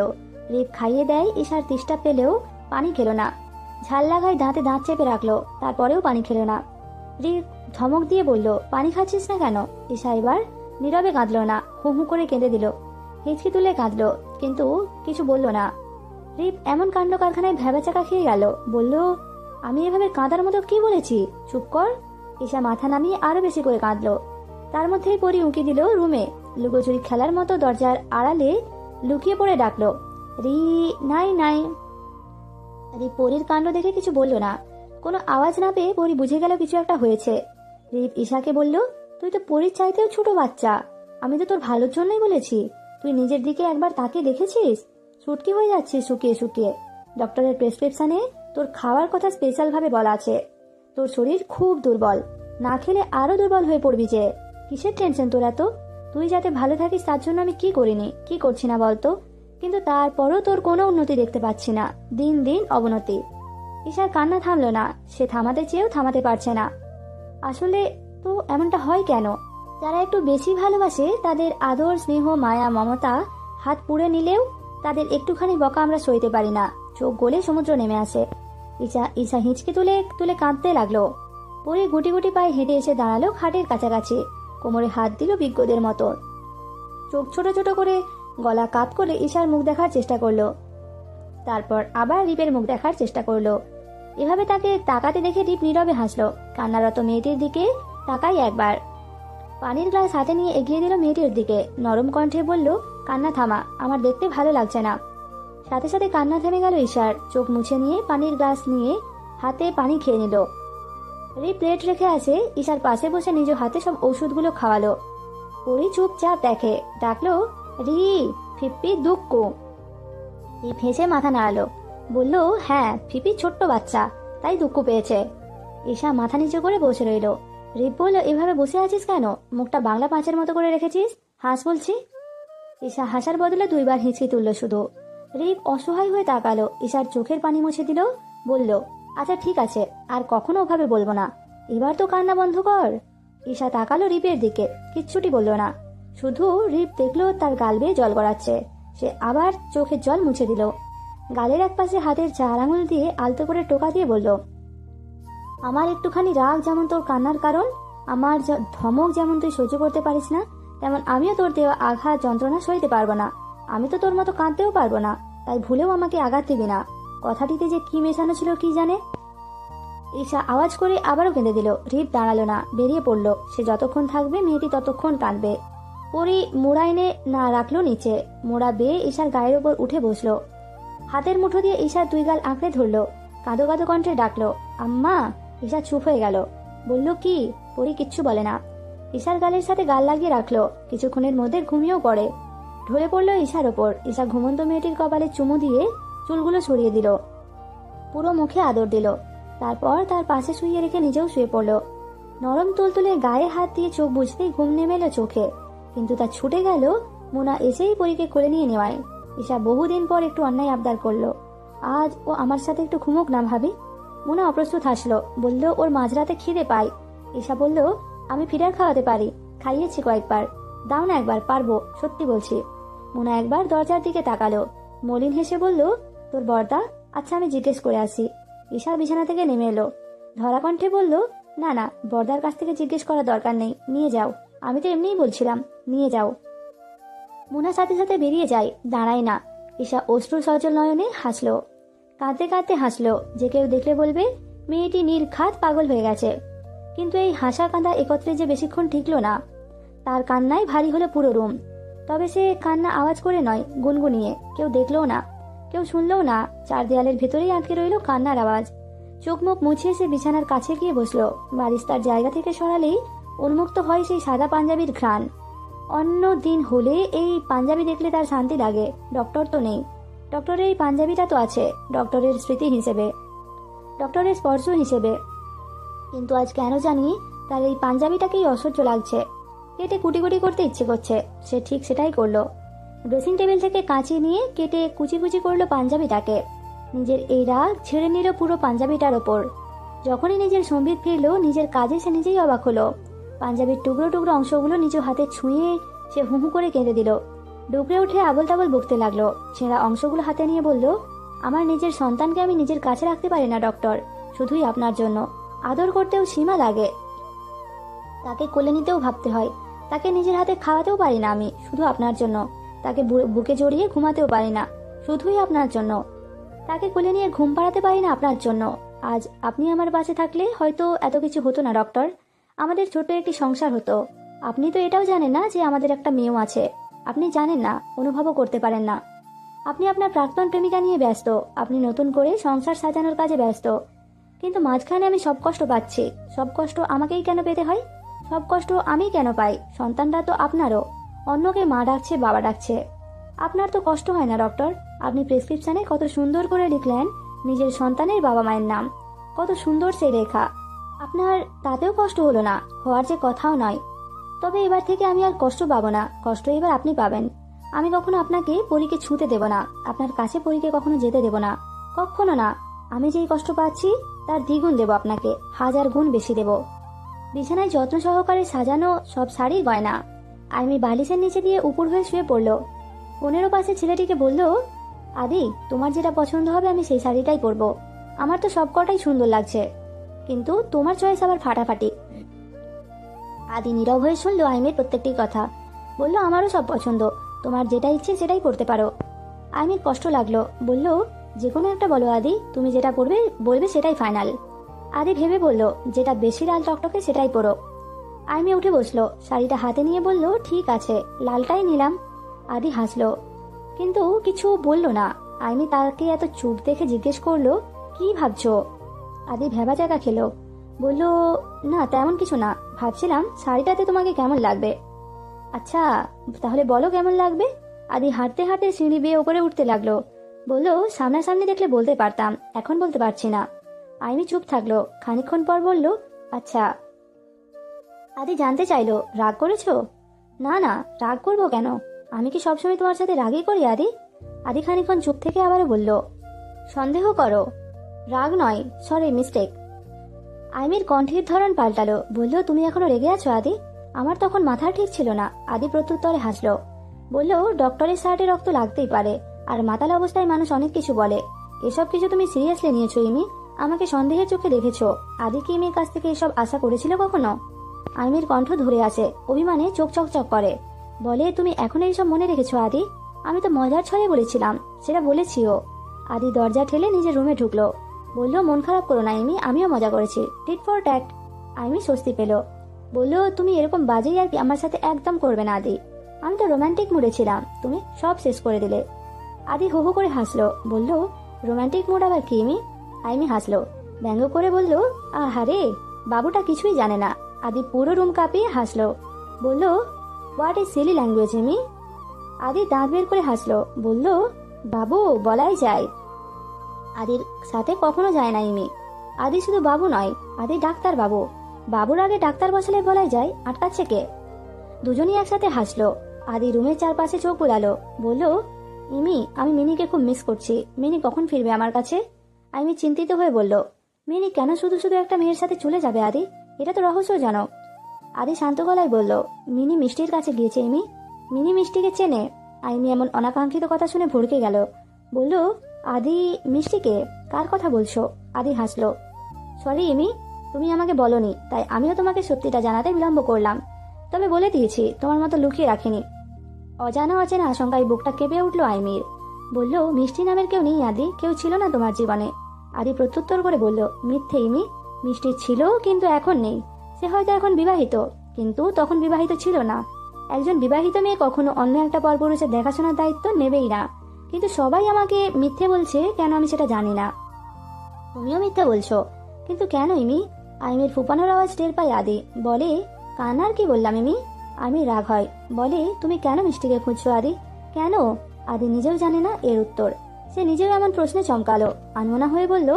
রিপ খাইয়ে দেয়, ঈশার তেষ্টা পেলেও পানি খেলো না। ঝাল লাগায় দাঁতে দাঁত চেপে রাখলো, তারপরেও পানি খেলো না। রিপ ধমক দিয়ে বলল, পানি খাচ্ছিস না কেন? ঈশা এবার নীরবে কাঁদলো না, হু হু করে কেঁদে দিল। হিচকি তুলে কাঁদলো, কিন্তু কিছু বলল না। রিপ এমন কাণ্ড কারখানায় ভ্যাবাচাকা খেয়ে গেল, বলল, আমি এভাবে কাঁদার মতো কি বলেছি? চুপ কর। ঈশা মাথা নামিয়ে আরো বেশি করে কাঁদলো। তার মধ্যেই পরি উঁকি দিল রুমে। লুকোচুরি খেলার মতো দরজার আড়ালে লুকিয়ে পড়ে ডাকলো, রি, নাই নাই। রিপ পরির কাণ্ড দেখে কিছু বলল না। কোনো আওয়াজ না পেয়ে পরি বুঝে গেল কিছু একটা হয়েছে। রিপ ঈশাকে বলল, তুই তো পরির চাইতেও ছোট বাচ্চা, আমি তো তোর ভালোর জন্যই বলেছি। তুই নিজের দিকে একবার তাকে দেখেছিস? সুটকি হয়ে যাচ্ছিস শুকিয়ে শুকিয়ে। ডক্টরের প্রেসক্রিপশনে তোর খাওয়ার কথা স্পেশাল ভাবে বলা আছে। তোর শরীর খুব দুর্বল, না খেলে আরো দুর্বল হয়ে পড়বি যে। কিসের টেনশন তোর এত? তুই যাতে ভালো থাকিস তার জন্য আমি কি করিনি, কি করছি না বলতো? কিন্তু তারপরও তোর কোনো উন্নতি দেখতে পাচ্ছি না, দিন দিন অবনতি। ঈশার কান্না থামলো না, সে থামাতে চেয়েও থামাতে পারছে না। আসলে তো এমনটা হয় কেন? যারা একটু বেশি ভালোবাসে তাদের আদর, স্নেহ, মায়া, মমতা হাত পুড়ে নিলেও তাদের একটুখানি বকা আমরা সইতে পারি না। চোখ গলে সমুদ্র নেমে আসে। ঈশা হিঁচকে তুলে তুলে কাঁদতে লাগলো। পরে গুটি গুটি পায়ে হেঁটে এসে দাঁড়ালো খাটের কাছাকাছি, কোমরে হাত দিল বিজ্ঞদের মতো। চোখ ছোট ছোট করে গলা কাত করে ঈশার মুখ দেখার চেষ্টা করলো, তারপর আবার রিপের মুখ দেখার চেষ্টা করলো। এভাবে তাকে তাকাতে দেখে রিপ নীরবে হাসলো। কান্নারত মেয়েটির দিকে তাকাই একবার। পানির গ্লাস হাতে নিয়ে এগিয়ে দিল মেয়েটির দিকে, নরম কণ্ঠে বলল, কান্না থামা, আমার দেখতে ভালো লাগছে না। সাথে সাথে কান্না থেমে গেল ঈশার। চোখ মুছে নিয়ে পানির গ্লাস নিয়ে হাতে পানি খেয়ে নিল। রিপ প্লেট রেখে আছে, ঈশার পাশে বসে নিজ হাতে সব ওষুধগুলো খাওয়ালো। পরি চুপচাপ দেখে, ডাকলো, রি, ফিপ্পি দুক্কু। রিপ হেসে মাথা নাড়ালো, বলল, হ্যাঁ ফিপি ছোট্ট বাচ্চা, তাই দুঃখ পেয়েছে। ঈশা মাথা নিচু করে বসে রইল। রিপ বলল, এভাবে বসে আছিস কেন? মুখটা বাংলা পাঁচের মতো করে রেখেছিস, হাস বলছি। ঈশা হাসার বদলে 2বার হিঁচকি তুলল শুধু। রিপ অসহায় হয়ে তাকালো, ঈশার চোখের পানি মুছে দিল, বলল, আচ্ছা ঠিক আছে, আর কখনো ওভাবে বলবো না, এবার তো কান্না বন্ধ কর। ঈশা তাকালো রিপের দিকে, কিচ্ছুটি বলল না। শুধু রিপ দেখলো তার গাল বেয়ে জল গড়াচ্ছে। সে আবার চোখের জল মুছে দিল। গালের এক পাশে হাতের 4 আঙুল দিয়ে আলতো করে টোকা দিয়ে বলল, আমার একটুখানি রাগ যেমন তোর কান্নার কারণ, আমার ধমক যেমন তুই সহ্য করতে পারিস না, তেমন আমিও তোর দেওয়া আঘাত যন্ত্রণা সইতে পারবো না। আমি তো তোর মতো কাঁদতেও পারবো না, তাই ভুলেও আমাকে আঘাত দিবি না। কথাটিতে যে কি মেশানো ছিল কি জানে। ঈশা আওয়াজ করে আবারও কেঁদে দিল। রিপ দাঁড়ালো না, বেরিয়ে পড়ল। সে যতক্ষণ থাকবে মেয়েটি ততক্ষণ কাঁদবে। পরি মোড়া এনে না রাখলো নিচে, মোড়া বেয়ে ঈশার গায়ের ওপর উঠে বসলো। হাতের মুঠো দিয়ে ঈশার 2 গাল আঁকড়ে ধরলো, কাঁদো কাঁদো কণ্ঠে ডাকলো, আম্মা। ঈশা চুপ হয়ে গেল। বলল, কি? পরি কিচ্ছু বলে না। ঈশার গালের সাথে গাল লাগিয়ে রাখলো। কিছুক্ষণের মধ্যে ঘুমিয়েও পড়ে। ঢলে পড়লো ঈশার ওপর। ঈশা ঘুমন্ত মেয়েটির কপালে চুমু দিয়ে চুলগুলো সরিয়ে দিল, পুরো মুখে আদর দিল। তারপর তার পাশে শুইয়ে রেখে নিজেও শুয়ে পড়ল। নরম তুলতুলে গায়ে হাত দিয়ে চোখ বুঝতেই ঘুম নেমে এলো চোখে। কিন্তু তা ছুটে গেল মোনা এসেই পরীকে কোলে নিয়ে নেওয়ায়। ঈশা বহুদিন পর একটু অন্যায় আবদার করলো, আজ ও আমার সাথে একটু ঘুমুক না ভাবি। মোনা অপ্রস্তুত হাসলো, বলল, ওর মাঝরাতে খিদে পায়। ঈশা বলল, আমি ফিডার খাওয়াতে পারি, খাইয়েছি কয়েকবার, দাও না একবার, পারবো, সত্যি বলছি। মোনা একবার দরজার দিকে তাকালো, মলিন হেসে বলল, তোর বর্দা? আচ্ছা আমি জিজ্ঞেস করে আসি। ঈশা বিছানা থেকে নেমে এলো, ধরা কণ্ঠে বলল, না না, বর্দার কাছ থেকে জিজ্ঞেস করার দরকার নেই, নিয়ে যাও, আমি তো এমনিই বলছিলাম, নিয়ে যাও। মোনা সাথে সাথে বেরিয়ে যায়, দাঁড়ায় না। ঈশা অশ্রু সজল নয়নে হাসলো, কাঁদতে কাঁদতে হাসলো, যে কেউ দেখলে বলবে মেয়েটি নির্ঘাত পাগল হয়ে গেছে। কিন্তু এই হাসা কাঁদা একত্রে যে বেশিক্ষণ টিকলো না। তার কান্নায় ভারী হলো পুরো রুম। তবে সে কান্না আওয়াজ করে নয়, গুনগুনিয়ে। কেউ দেখলোও না, কেউ শুনলেও না। 4 দেয়ালের ভেতরেই আটকে রইল কান্নার আওয়াজ। চোখ মুখ মুছিয়ে সে বিছানার কাছে গিয়ে বসলো। বারিস্তার জায়গা থেকে সরালেই উন্মুক্ত হয় সেই সাদা পাঞ্জাবির ঘ্রাণ। অন্য দিন হলে এই পাঞ্জাবি দেখলে তার শান্তি লাগে। ডক্টর তো নেই, ডক্টরের এই পাঞ্জাবিটা তো আছে, ডক্টরের স্মৃতি হিসেবে, ডক্টরের স্পর্শ হিসেবে। কিন্তু আজ কেন জানি তার এই পাঞ্জাবিটাকেই অসহ্য লাগছে। কেটে কুটি কুটি করতে ইচ্ছে করছে। সে ঠিক সেটাই করলো। ড্রেসিং টেবিল থেকে কাঁচি নিয়ে কেটে কুচি কুচি করলো পাঞ্জাবিটাকে। নিজের এই রাগ ছেড়ে নিল পুরো পাঞ্জাবিটার ওপর। যখনই নিজের সম্বিত ফিরল, নিজের কাজে সে নিজেই অবাক হলো। পাঞ্জাবির টুকরো টুকরো অংশগুলো নিজ হাতে ছুঁয়ে সে হু হু করে কেঁদে দিল। ডুকরে উঠে আবল তাবল বকতে লাগলো। ছেঁড়া অংশগুলো হাতে নিয়ে বলল, আমার নিজের সন্তানকে আমি নিজের কাছে রাখতে পারি না ডক্টর, শুধুই আপনার জন্য। আদর করতেও সীমা লাগে, তাকে কোলে নিতেও ভাবতে হয়, তাকে নিজের হাতে খাওয়াতেও পারি না আমি, শুধু আপনার জন্য। তাকে বুকে জড়িয়ে ঘুমাতেও পারি না, শুধুই আপনার জন্য। তাকে কোলে নিয়ে ঘুম পাড়াতে পারি না আপনার জন্য। আজ আপনি আমার পাশে থাকলে হয়তো এত কিছু হতো না ডক্টর, আমাদের ছোট্ট একটি সংসার হতো। আপনি তো এটাও জানেন না যে আমাদের একটা মেয়েও আছে। আপনি জানেন না, অনুভবও করতে পারেন না। আপনি আপনার প্রাক্তন প্রেমিকা নিয়ে ব্যস্ত, আপনি নতুন করে সংসার সাজানোর কাজে ব্যস্ত। কিন্তু মাঝখানে আমি সব কষ্ট পাচ্ছি। সব কষ্ট আমাকেই কেন পেতে হয়? সব কষ্ট আমি কেন পাই? সন্তানরা তো আপনারও। অন্যকে মা ডাকছে, বাবা ডাকছে। আপনার তো কষ্ট হয় না ডক্টর? আপনি প্রেসক্রিপশনে কত সুন্দর করে লিখলেন নিজের সন্তানের বাবা মায়ের নাম, কত সুন্দর সেই রেখা। আপনার তাতেও কষ্ট হলো না, হওয়ার যে কথাও নয়। তবে এবার থেকে আমি আর কষ্ট পাবো না, কষ্ট এবার আপনি পাবেন। আমি কখনো আপনাকে পরীকে ছুঁতে দেব না, আপনার কাছে পরীকে কখনো যেতে দেব না, কখনো না। আমি যেই কষ্ট পাচ্ছি তার দ্বিগুণ দেব আপনাকে, 1000 গুণ বেশি দেব। বিছানায় যত্ন সহকারে সাজানো সব শাড়ির গয়না আমি বালিশের নিচে দিয়ে উপর হয়ে শুয়ে পড়ল। 15 পাশে ছেলেটিকে বলল, আদি তোমার যেটা পছন্দ হবে আমি সেই শাড়িটাই পরবো। আমার তো সব কটাই সুন্দর লাগছে, কিন্তু তোমার চয়েস আবার ফাটাফাটি। আদি নীরব হয়ে শুনলো আইমের প্রত্যেকটি কথা। বলল, আমারও সব পছন্দ, তোমার যেটা ইচ্ছে সেটাই পড়তে পারো। আইমের কষ্ট লাগলো, বলল, যে কোনো একটা বলো আদি, তুমি যেটা পড়বে বলবে সেটাই ফাইনাল। আদি ভেবে বলল, যেটা বেশি লাল টকটকে সেটাই পরো। আইমে উঠে বসলো, শাড়িটা হাতে নিয়ে বলল, ঠিক আছে, লালটাই নিলাম। আদি হাসলো, কিন্তু কিছু বলল না। আইমি তাকে এত চুপ দেখে জিজ্ঞেস করলো, কি ভাবছো? আদি ভেবা জায়গা খেলো, বলল, না তেমন কিছু না, ভাবছিলাম শাড়িটাতে তোমাকে কেমন লাগবে। আচ্ছা, তাহলে বলো কেমন লাগবে। আদি হাঁটতে হাঁটতে সিঁড়ি বেয়ে ওপরে উঠতে লাগলো। বললো, সামনাসামনি দেখলে বলতে পারতাম, এখন বলতে পারছি না। আইমি চুপ থাকলো, খানিকক্ষণ পর বলল, আচ্ছা। আদি জানতে চাইলো, রাগ করেছো? না না, রাগ করবো কেন? আমি কি সবসময় তোমার সাথে রাগই করি আদি? আদি খানিকক্ষণ চুপ থেকে আবারও বলল, সন্দেহ করো। রাগ নয়, সরি, মিস্টেক। আইমির কণ্ঠের ধরন পাল্টালো, বলল, তুমি এখনো রেগে আছো আদি? আমার তখন মাথা ঠিক ছিল না। আদি প্রত্যুত্তরে হাসলো, বলল, ডক্টরের শার্টে রক্ত লাগতেই পারে, আর মাতাল অবস্থায় মানুষ অনেক কিছু বলে। এসব কিছু তুমি সিরিয়াসলি নিয়েছো ইমি? আমাকে সন্দেহের চোখে দেখেছো। আদি কি ইমির কাছ থেকে এসব আশা করেছিল কখনো? আইমির কণ্ঠ ধরে আছে, অভিমানে চোখ চকচক করে। বলে, তুমি এখন এইসব মনে রেখেছো আদি? আমি তো মজার ছলে বলেছিলাম, সেটা বলেছিও। আদি দরজা ঠেলে নিজের রুমে ঢুকলো, বলল, মন খারাপ করো না ইমি, আমিও মজা করেছি, টিট ফর ট্যাট। আইমি স্বস্তি পেল, বলল, তুমি এরকম বাজেই আর কি আমার সাথে একদম করবে না আদি। আমি তো রোমান্টিক মুডে ছিলাম, তুমি সব শেষ করে দিলে। আদি হো হো করে হাসলো, বলল, রোমান্টিক মুড আবার কি ইমি? আইমি হাসলো, ব্যঙ্গ করে বলল, আহারে, বাবুটা কিছুই জানে না। আদি পুরো রুম কাঁপিয়ে হাসলো, বলল, হোয়াট ইজ সিলি ল্যাঙ্গুয়েজ ইমি? আদি দাঁত বের করে হাসলো, বলল, বাবু বলাই যায়। আদির সাথে কখনো যায় না ইমি। আদি শুধু বাবু নয়, আদি ডাক্তার বাবু। বাবুর আগে ডাক্তার বসালে বলাই যায়, আটকাচ্ছে কে? দুজনই একসাথে হাসলো। আদি রুমের চারপাশে চোখ বুলালো, বলল, ইমি, আমি মিনিকে খুব মিস করছি। মিনি কখন ফিরবে আমার কাছে? আমি চিন্তিত হয়ে বলল, মিনি কেন শুধু শুধু একটা মেয়ের সাথে চলে যাবে আদি? এটা তো রহস্যজনক। আদি শান্ত গলায় বলল, মিনি মিষ্টির কাছে গিয়েছে ইমি। মিনি মিষ্টিকে চেনে? আইমি এমন অনাকাঙ্ক্ষিত কথা শুনে ভড়কে গেল, বলল, আদি, মিষ্টিকে? কার কথা বলছো? আদি হাসলো, সরি ইমি, তুমি আমাকে বলনি, তাই আমিও তোমাকে সত্যিটা জানাতে বিলম্ব করলাম। তবে বলে দিয়েছি, তোমার মতো লুকিয়ে রাখিনি। অজানা অচেনা আশঙ্কায় বুকটা কেঁপে উঠল আইমির। বলল, মিষ্টি নামের কেউ নেই আদি, কেউ ছিল না তোমার জীবনে। আদি প্রত্যুত্তর করে বলল, মিথ্যে ইমি, মিষ্টি ছিল কিন্তু এখন নেই। সে হয়তো এখন বিবাহিত, কিন্তু তখন বিবাহিত ছিল না। একজন বিবাহিত মেয়ে কখনো অন্য একটা পরপুরুষের দেখাশোনার দায়িত্ব নেবেই না। কিন্তু সবাই আমাকে মিথ্যে বলছে, কেন আমি সেটা জানি না। তুমিও মিথ্যে বলছো, কিন্তু কেন ইমি? আইমির ফুপানোর আওয়াজ টের পাই আদি, বলে, কান্নার কি বললাম ইমি? আমি রাগ হয়, বলে, তুমি কেন মিষ্টিকে খুঁজছো আদি? কেন? আদি নিজেও জানে না এর উত্তর। সে নিজেও এমন প্রশ্নে চমকালো, আনমনা হয়ে বলল,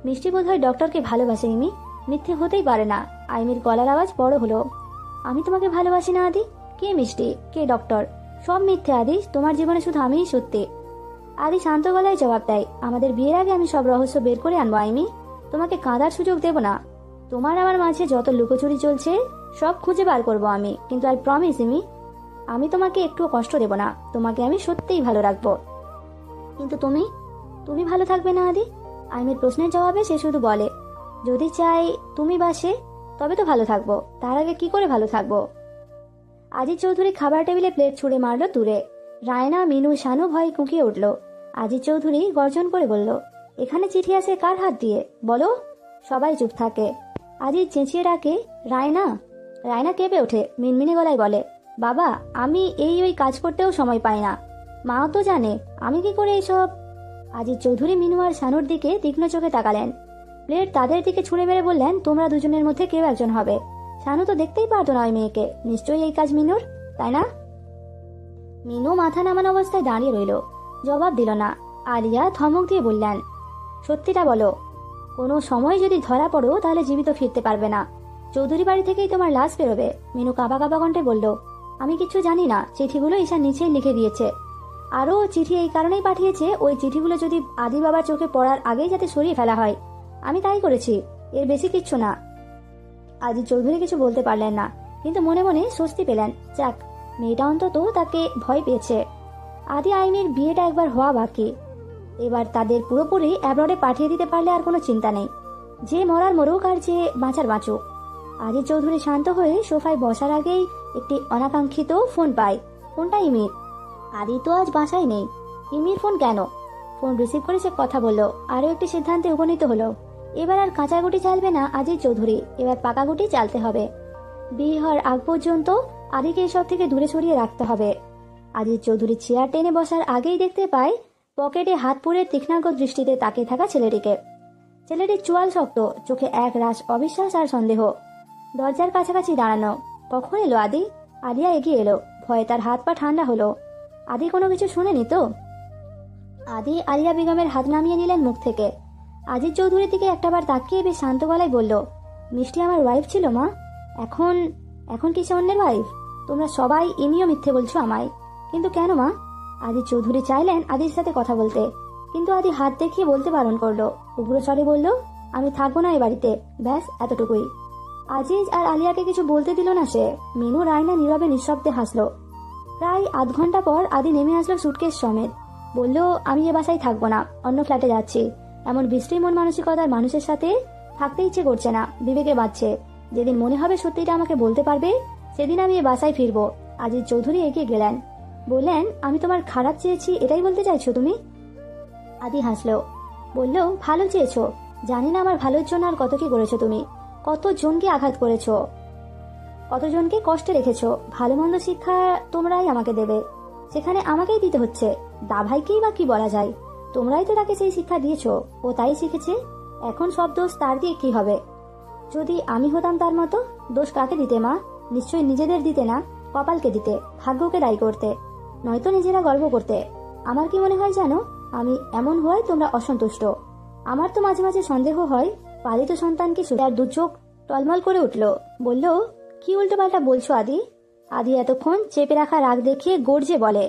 মিষ্টি বোধহয় ডক্টরকে ভালোবাসে ইমি, মিথ্যে হতেই পারে না। আইমির গলার আওয়াজ বড় হলো, আমি তোমাকে ভালোবাসি না আদি। কে মিষ্টি, কে ডক্টর? সব মিথ্যে আদি, তোমার জীবনে শুধু আমিই সত্যি। আদি শান্ত গলায় জবাব দেয়, আমাদের বিয়ের আগে আমি সব রহস্য বের করে আনবো আইমি, তোমাকে কাঁদার সুযোগ দেব না। তোমার আমার মাঝে যত লুকোচুরি চলছে সব খুঁজে বার করবো আমি, কিন্তু আই প্রমিস ইমি, আমি তোমাকে একটুও কষ্ট দেব না, তোমাকে আমি সত্যিই ভালো রাখবো। কিন্তু তুমি, তুমি ভালো থাকবে না আদি? আইমির প্রশ্নের জবাবে সে শুধু বলে, যদি চাই তুমি বাসে, তবে তো ভালো থাকবো, তার আগে কি করে ভালো থাকবো? আজিজ চৌধুরী খাবার টেবিলে প্লেট ছুঁড়ে মারলো দূরে। রায়না, মিনু, শানু ভয়ে কুঁকিয়ে উঠল। আজিজ চৌধুরী গর্জন করে বলল, এখানে চিঠি আসে কার হাত দিয়ে, বলো। সবাই চুপ থাকে। আজিজ চেঁচিয়ে ডাকে, রায়না। রায়না কেঁপে ওঠে, মিনমিনে গলায় বলে, বাবা, আমি ওই কাজ করতেও সময় পাই না। মাও তো জানে, আমি কি করে এইসব? আজিজ চৌধুরী মিনু আর শানুর দিকে তীক্ষ্ণ চোখে তাকালেন। প্লেট তাদের দিকে ছুঁড়ে মেরে বললেন, তোমরা দুজনের মধ্যে কেউ একজন হবে। শানু তো দেখতেই পারতো না ওই মেয়েকে, নিশ্চয়ই এই কাজ মিনুর, তাই না? মিনু মাথা নামানো অবস্থায় দাঁড়িয়ে রইল, জবাব দিল না। আলিয়া ধমক দিয়ে বললেন, সত্যিটা বলো, কোনো সময় যদি ধরা পড়ো তাহলে জীবিত ফিরতে পারবে না। চৌধুরী বাড়ি থেকেই তোমার লাশ বেরোবে। মিনু কাঁপা কাঁপা কণ্ঠে বলল, আমি কিছু জানি না, চিঠিগুলো ঈশার নিচেই লিখে দিয়েছে। আরও চিঠি এই কারণেই পাঠিয়েছে, ওই চিঠিগুলো যদি আদি বাবার চোখে পড়ার আগেই যাতে সরিয়ে ফেলা হয়। আমি তাই করেছি, এর বেশি কিচ্ছু না। আজি চৌধুরী কিছু বলতে পারলেন না, কিন্তু মনে মনে স্বস্তি পেলেন, যাক, মেয়েটা অন্তত তাকে ভয় পেয়েছে। আদি আইমির বিয়েটা একবার হওয়া বাকি, এবার তাদের পুরোপুরি অ্যাব্রডে পাঠিয়ে দিতে পারলে আর কোনো চিন্তা নেই। যে মরার মরুক আর যে বাঁচার বাঁচুক। আজি চৌধুরী শান্ত হয়ে সোফায় বসার আগেই একটি অনাকাঙ্ক্ষিত ফোন পায়। ফোনটা ইমির। আদি তো আজ বাসায় নেই, ইমির ফোন কেন? ফোন রিসিভ করে সে কথা বলল, আরও একটি সিদ্ধান্তে উপনীত হলো। এবার আর কাঁচা গুটি চালবে না আজিজ চৌধুরী, এবার পাকা গুটি চালতে হবে। বিয়ে হওয়ার আগ পর্যন্ত আদিকে এসব থেকে দূরে সরিয়ে রাখতে হবে। আজিজ চৌধুরী চেয়ার টেনে বসার আগেই দেখতে পায় পকেটে হাত পুরে তীক্ষ্ণাঙ্গ দৃষ্টিতে তাকিয়ে থাকা ছেলেটিকে। ছেলেটির চোয়াল শক্ত, চোখে এক রাশ অবিশ্বাস আর সন্দেহ। দরজার কাছাকাছি দাঁড়ানো। কখন এলো আদি? আলিয়া এগিয়ে এলো, ভয়ে তার হাত পা ঠান্ডা হলো। আদি কোনো কিছু শোনেনি তো? আদি আলিয়া বেগমের হাত নামিয়ে নিলেন মুখ থেকে। আজিজ চৌধুরীর দিকে একটাবার তাকিয়ে বেশ শান্ত গলায় বলল, মিষ্টি আমার ওয়াইফ ছিল মা, এখন এখন কি সে অন্যের ওয়াইফ? তোমরা সবাই এমনিও মিথ্যে বলছো আমায়, কিন্তু কেন মা? আজিজ চৌধুরী চাইলেন আদির সাথে কথা বলতে, কিন্তু আদি হাত দেখিয়ে বলতে বারণ করলো। উগ্র স্বরে বলল, আমি থাকবো না এ বাড়িতে, ব্যাস এতটুকুই। আজিজ আর আলিয়াকে কিছু বলতে দিল না সে। মিনু রায়না নীরবে নিঃশব্দে হাসলো। প্রায় আধ ঘন্টা পর আদি নেমে আসলো সুটকেস সমেত। বলল, আমি এ বাসায় থাকবো না, অন্য ফ্ল্যাটে যাচ্ছি। এমন বিশ্রী মন মানসিকতার মানুষের সাথে থাকতে ইচ্ছে করছে না, বিবেকে বাঁচছে। যেদিন মনে হবে সত্যিটা আমাকে বলতে পারবে, সেদিন আমি এ বাসায় ফিরবো। আজিজ চৌধুরী এগিয়ে গেলেন, বললেন, আমি তোমার খারাপ চেয়েছি এটাই বলতে চাইছো তুমি? আদি হাসলো, বলল, ভালো চেয়েছো। জানি না আমার ভালোর জন্য আর কত কি করেছো তুমি, কতজনকে আঘাত করেছো, কতজনকে কষ্টে রেখেছো। ভালো মন্দ শিক্ষা তোমরাই আমাকে দেবে, সেখানে আমাকেই দিতে হচ্ছে। দাভাইকেই বা কি বলা যায়? তোমরাই তো তাকে সেই শিক্ষা দিয়েছো, ও তাই শিখেছে। এখন সব দোষ তার দিয়ে কি হবে? যদি আমি হতাম তার মতো, দোষ কাকে দিতে মা? নিশ্চয়ই নিজেদের দিতে না, কপালকে দিতে, ভাগ্যকে দায়ী করতে, নয়তো নিজেরা গর্ব করতে। আমার কি মনে হয় জানো, আমি এমন হওয়ায় তোমরা অসন্তুষ্ট। আমার তো মাঝে মাঝে সন্দেহ হয়, পালিত সন্তানকে তার দু চোখ টলমল করে উঠল। বলল, কি উল্টো পাল্টা বলছো আদি? আদি এতক্ষণ চেপে রাখা রাগ দেখিয়ে গর্জে বলে,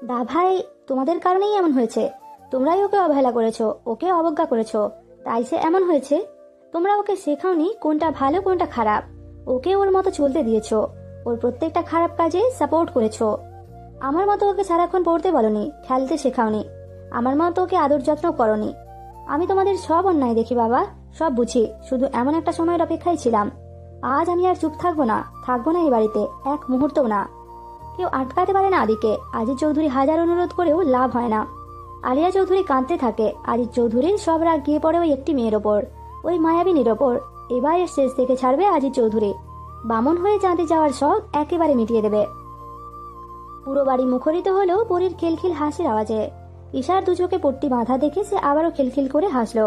দাভাই, তোমাদের কারণেই এমন হয়েছে। তোমরাই ওকে অবহেলা করেছো, ওকে অবজ্ঞা করেছো, তাই সে এমন হয়েছে। তোমরা ওকে শেখাওনি কোনটা ভালো কোনটা খারাপ, ওকে ওর মতো চলতে দিয়েছো, ওর প্রত্যেকটা খারাপ কাজে সাপোর্ট করেছো। আমার মতো ওকে সারাক্ষণ পড়তে বলনি, খেলতে শেখাওনি, আমার মতো ওকে আদর যত্ন করনি। আমি তোমাদের সব অন্যায় দেখি বাবা, সব বুঝি, শুধু এমন একটা সময়ের অপেক্ষায় ছিলাম। আজ আমি আর চুপ থাকবো না এই বাড়িতে এক মুহূর্তও না। কেউ আটকাতে পারে না আদিকে। আজিজ চৌধুরী হাজার অনুরোধ করেও লাভ হয় না। আলিয়া চৌধুরী কাঁদতে থাকে। আজিজ চৌধুরীর সব রাগ গিয়ে পড়ে ওই একটি মেয়ের ওপর, ওই মায়াবিনীর ওপর। এবার শেষ থেকে ছাড়বে আজিজ চৌধুরী। বামন হয়ে চাঁদে যাওয়ার শখ একেবারে মিটিয়ে দেবে। পুরো বাড়ি মুখরিত হলো পরীর খিলখিল হাসির আওয়াজে। ঈশার দু চোখে পট্টি বাঁধা দেখে সে আবারও খিলখিল করে হাসলো।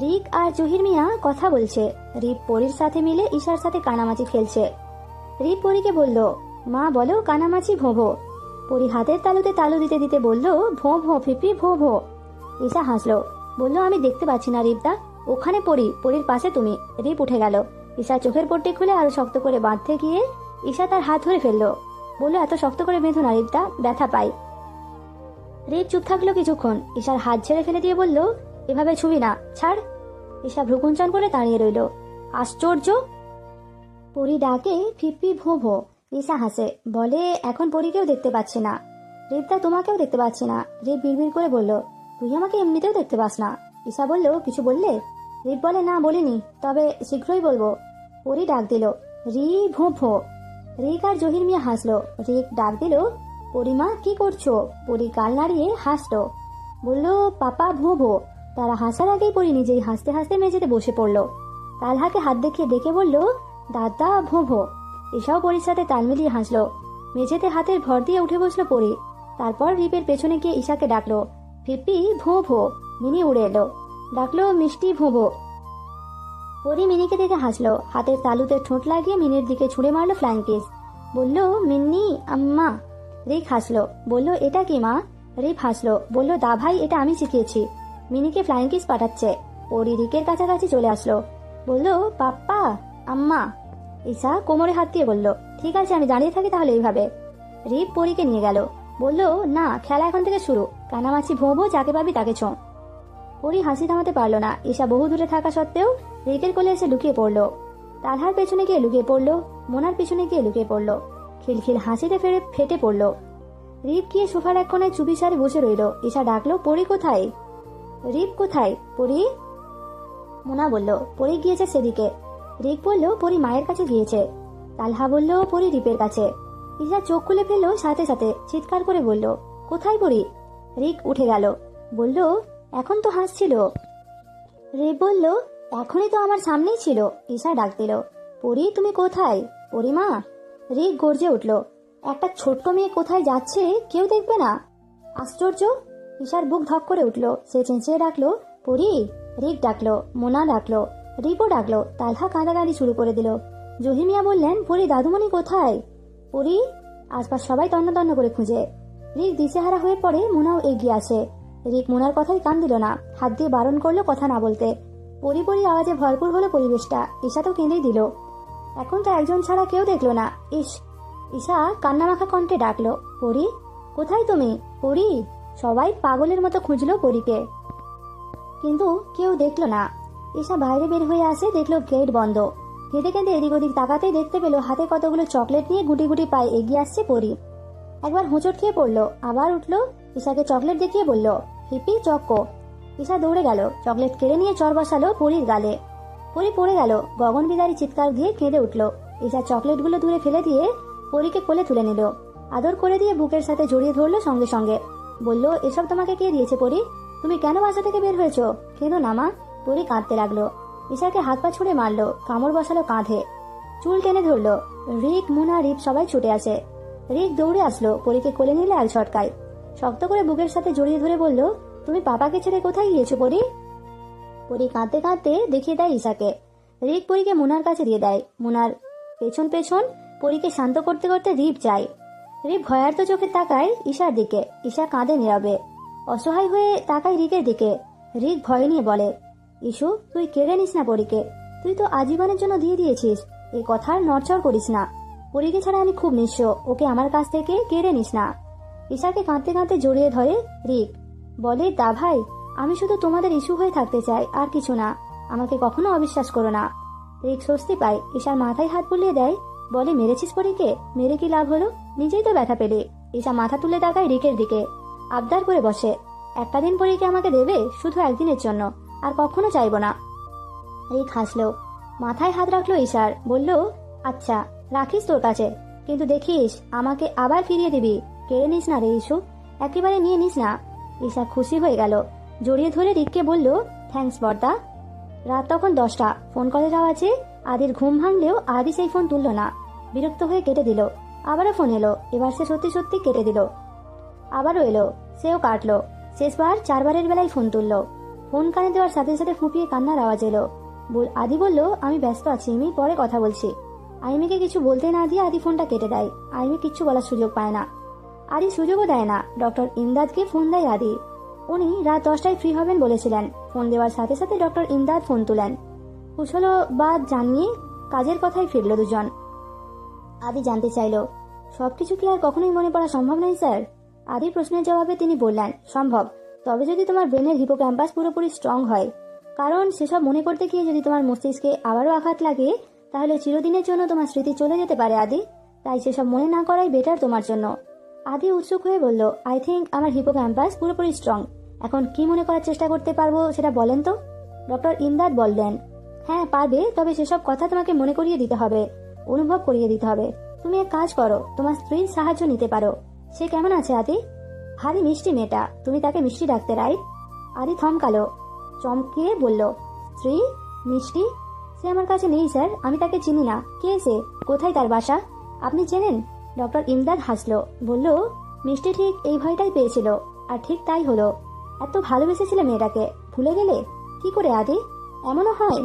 রিক আর জহির মিয়া কথা বলছে। রিপ পরীর সাথে মিলে ঈশার সাথে কানামাছি খেলছে। রিপ পরীকে বলল, মা বলো কানামাছি ভোঁ ভোঁ। পরী হাতের তালুতে তালু দিতে দিতে বলল, ভোঁ ভোঁ ফিপি ভোঁ ভোঁ। ঈশা হাসলো, বলল, আমি দেখতে পাচ্ছি না রিপদা, ওখানে পরীর পাশে তুমি। রিপ উঠে গেল। ঈশা চোখের পট্টি খুলে আরো শক্ত করে বাঁধতে গিয়ে ঈশা তার হাত ধরে ফেললো। বলল, এত শক্ত করে বেঁধো না রিপদা, ব্যথা পাই। রিপ চুপ থাকলো কিছুক্ষণ। ঈশার হাত ছেড়ে ফেলে দিয়ে বলল, এভাবে ছুবি না, ছাড়। ঈশা ভ্রুকুঞ্চন করে দাঁড়িয়ে রইল। আশ্চর্য! পরী ডাকে ফিপি ভোঁ ভোঁ। ঈশা হাসে, বলে, এখন পরীকেও দেখতে পাচ্ছি না। রিপদা, তোমাকেও দেখতে পাচ্ছি না। রিপ বিড়বিড় করে বলল, তুই আমাকে এমনিতেও দেখতে পাস না। ঈশা বলল, কিছু বললে? রিপ বলে, না বলিনি, তবে শীঘ্রই বলবো। পরী ডাক দিল, রি ভোঁ ভোঁ। রিক আর জহির মিয়া হাসলো। রিক ডাক দিল, পরিমা কি করছো? পরী গাল নাড়িয়ে হাসলো, বলল, পাপা ভোঁ ভোঁ। তারা হাসার আগেই পরী নিজেই হাসতে হাসতে মেঝেতে বসে পড়লো। তালহাকে হাত দেখিয়ে ডেকে বলল, দাদা ভোঁ ভোঁ। ঈশাও পরীর সাথে তাল মিলিয়ে হাসলো। মেঝেতে হাতের ভর দিয়ে উঠে বসলো পরী। তারপর রিপের পেছনে গিয়ে ঈশাকে ডাকলো, ফিপি ভোঁ ভোঁ। মিনি উড়ে এলো, ডাকলো, মিষ্টি ভোঁ ভোঁ। পরী মিনিকে দেখে হাসলো। হাতের তালুতে ঠোঁট লাগিয়ে মিনির দিকে ছুঁড়ে মারলো ফ্লাইং কিস। বলল, মিন্নি আম্মা। রিক হাসলো, বলল, এটা কি মা? রিপ হাসলো, বলল, দা ভাই, এটা আমি শিখিয়েছি। মিনিকে ফ্লাইং কিস পাঠাচ্ছে। পরী রিকের কাছাকাছি চলে আসলো, বলল, পাপ্পা আম্মা। ঈশা কোমরে হাত দিয়ে বলল, ঠিক আছে, আমি দাঁড়িয়ে থাকি তাহলে এইভাবে। রিপ পরীকে নিয়ে গেল, বলল, না, খেলা এখন থেকে শুরু, কানামাছি ভোঁ ভোঁ, যাকে পাবি তাকে ছোঁ। পরী হাসি থামাতে পারল না। ঈশা বহু দূরে থাকা সত্ত্বেও রিকের কোলে এসে লুকিয়ে পড়লো। তালহার পেছনে গিয়ে লুকিয়ে পড়লো, মোনার পিছনে গিয়ে লুকিয়ে পড়লো। খিলখিল হাসিতে ফেটে পড়লো। রিপ গিয়ে সোফার এক কোনায় চুপি সারে বসে রইল। ঈশা ডাকলো, পরী কোথায়? রিপ কোথায়? পরী? মোনা বলল, পরী গিয়েছে সেদিকে। রিক বলল, পরী মায়ের কাছে গিয়েছে। তালহা বলল, পরী রিপের কাছে। ঈশা চোখ খুলে ফেললো, সাথে সাথে চিৎকার করে বলল, কোথায় পরী? রিক উঠে গেল, বলল, এখন তো হাসছিল। রিপ বলল, এখনই তো আমার সামনেই ছিল। ঈশা ডাক দিল, পরী তুমি কোথায়? পরিমা। রিক গর্জে উঠল, একটা ছোট্ট মেয়ে কোথায় যাচ্ছে কেউ দেখবে না? আশ্চর্য! ঈশার বুক ধক করে উঠল। সে চেঁচিয়ে ডাকলো, পরী। রিক ডাকলো, মোনা ডাকলো, রিপও ডাকলো। তালহা কাঁদাকাঁদি শুরু করে দিল। জহির মিয়া বললেন, পরী দাদুমণি কোথায়? পরি। আশপাশ সবাই তন্ন তন্ন করে খুঁজে। রিক দিশেহারা হয়ে পড়ে। মোনাও এগিয়ে আসে। রিক মোনার কথাই কান দিল না, হাত দিয়ে বারণ করলো কথা না বলতে। পরি পরি আওয়াজে ভরপুর হলো পরিবেশটা। ঈশা তো কেঁদেই দিল। এখন তো একজন ছাড়া কেউ দেখলো না। ইস! ঈশা কান্নামাখা কণ্ঠে ডাকলো, পরি কোথায় তুমি? পরি! সবাই পাগলের মতো খুঁজলো পরিকে, কিন্তু কেউ দেখলো না। ঈশা বাইরে বের হয়ে আসে, দেখলো গেট বন্ধ। কেঁদে কেঁদে এদিক ওদিক তাকাতেই দেখতে পেল হাতে কতগুলো চকলেট নিয়ে গুটি গুটি পায়ে এগিয়ে আসছে পরি। একবার হোঁচট খেয়ে পড়লো, আবার উঠলো, ঈশাকে চকলেট দেখিয়ে বলল, হিপি চক্কো। ঈশা দৌড়ে গেল, চকলেট কেড়ে নিয়ে চর বসালো পরির গালে। পরি পড়ে গেল, গগন বিদারী চিৎকার দিয়ে কেঁদে উঠল। ঈশা চকলেটগুলো দূরে ফেলে দিয়ে পরিকে কোলে তুলে নিল, আদর করে দিয়ে বুকের সাথে জড়িয়ে ধরলো সঙ্গে সঙ্গে। বলল, এসব তোমাকে কে দিয়েছে পরি? তুমি কেন বাসা থেকে বের হয়েছো? কেঁদো না মা। পরি কাঁদতে লাগলো। ঈশাকে হাত পা ছুঁড়ে মারলো, কামড় বসালো কাঁধে, চুল টেনে ধরলো। রিক, মুনা, রিপ সবাই ছুটে আসে। রিক দৌড়ে আসলো, পরিকে কোলে নিলে আর ছটকায়। শক্ত করে বুকের সাথে জড়িয়ে ধরে বলল, তুমি পাপাকে ছেড়ে কোথায় গিয়েছো পরি? পরি কাঁদতে কাঁদতে দেখিয়ে দেয় ঈশাকে। রিক পরিকে মুনার কাছে দিয়ে দেয়। মুনার পেছন পেছন পরিকে শান্ত করতে করতে রিপ যায়। রিপ ভয়ার্ত চোখে তাকায় ঈশার দিকে। ঈশা কাঁদে নীরবে, অসহায় হয়ে তাকায় রিকের দিকে। রিক ভয় নিয়ে বলে, ইস্যু তুই কেড়ে নিস না পরিকে, তুই তো আজীবনের জন্য দিয়ে দিয়েছিস। এই কথার নড়চড় করিস না। পরিকে ছাড়া আমি খুব নিঃস্ব, ওকে আমার কাছ থেকে কেড়ে নিস না। ঈশাকে কাঁদতে কাঁদতে জড়িয়ে ধরে রিক, বলে, দা ভাই, আমি শুধু তোমাদের ইস্যু হয়ে থাকতে চাই, আর কিছু না। আমাকে কখনো অবিশ্বাস করো না। রিক স্বস্তি পায়, ঈশার মাথায় হাত বুলিয়ে দেয়, বলে, মেরেছিস পরিকে? মেরে কি লাভ হলো? নিজেই তো ব্যথা পেলে। ঈশা মাথা তুলে তাকায় রিকের দিকে, আবদার করে বসে, একটা দিন পরিকে আমাকে দেবে, শুধু একদিনের জন্য, আর কখনো চাইবো না। রিক হাসলো, মাথায় হাত রাখলো ঈশার, বলল, আচ্ছা রাখিস তোর কাছে, কিন্তু দেখিস আমাকে আবার ফিরিয়ে দিবি। কেড়ে নিস না রে ইস্যু, একেবারে নিয়ে নিস না। ঈশা খুশি হয়ে গেল, জড়িয়ে ধরে রিককে বলল, থ্যাঙ্কস বর্দা। রাত তখন 10টা। ফোন কলের আওয়াজে আদির ঘুম ভাঙলেও আদি সেই ফোন তুলল না। বিরক্ত হয়ে কেটে দিল। আবারও ফোন এলো, এবার সে সত্যি সত্যি কেটে দিল। আবারও এলো, সেও কাটলো। শেষবার 4বারের বেলায় ফোন তুলল। ফোন কানে দেওয়ার সাথে সাথে ফুঁপিয়ে কান্নার আওয়াজ এলো। আদি বলল, আমি ব্যস্ত আছি, আমি পরে কথা বলছি। আইমিকে কিছু বলতে না দিয়ে আদি ফোনটা কেটে দেয়। আইমি কিচ্ছু বলার সুযোগ পায় না। আদি সুযোগও দেয় না। ডক্টর ইমদাদকে ফোন দেয় আদি। উনি রাত 10টায় ফ্রি হবেন বলেছিলেন। ফোন দেওয়ার সাথে সাথে ডক্টর ইমদাদ ফোন তুলেন। কুশলবাদ জানিয়ে কাজের কথায় ফিরল দুজন। আদি জানতে চাইল, সবকিছু কি আর কখনোই মনে পড়া সম্ভব নয় স্যার? আদির প্রশ্নের জবাবে তিনি বললেন, সম্ভব, তবে যদি তোমার ব্রেনের হিপোক্যাম্পাস পুরোপুরি স্ট্রং হয়। কারণ সেসব মনে করতে গিয়ে যদি তোমার মস্তিষ্কে আবারও আঘাত লাগে, তাহলে চিরদিনের জন্য তোমার স্মৃতি চলে যেতে পারে আদি। তাই সেসব মনে না করাই বেটার তোমার জন্য। আদি উৎসুক হয়ে বলল, আই থিঙ্ক আমার হিপোক্যাম্পাস পুরোপুরি স্ট্রং। এখন কি মনে করার চেষ্টা করতে পারবো সেটা বলেন তো? ডক্টর ইমদাদ বললেন, হ্যাঁ পারবে, তবে সেসব কথা তোমাকে মনে করিয়ে দিতে হবে, অনুভব করিয়ে দিতে হবে। তুমি এক কাজ করো, তোমার স্ত্রীর সাহায্য নিতে পারো। সে কেমন আছে আদি? ভারী মিষ্টি মেয়েটা, তুমি তাকে মিষ্টি ডাকতে, রাইট? আদি থমকালো, চমকিয়ে বলল, স্ত্রী? মিষ্টি? সে আমার কাছে নেই স্যার, আমি তাকে চিনি না। কে সে? কোথায় তার বাসা? আপনি চেনেন? ডক্টর ইমদাদ হাসলো, বলল, মিষ্টি ঠিক এই ভয়টাই পেয়েছিল, আর ঠিক তাই হলো। এত ভালোবেসেছিলে মেয়েটাকে, ভুলে গেলে কি করে আদি? এমনও হয়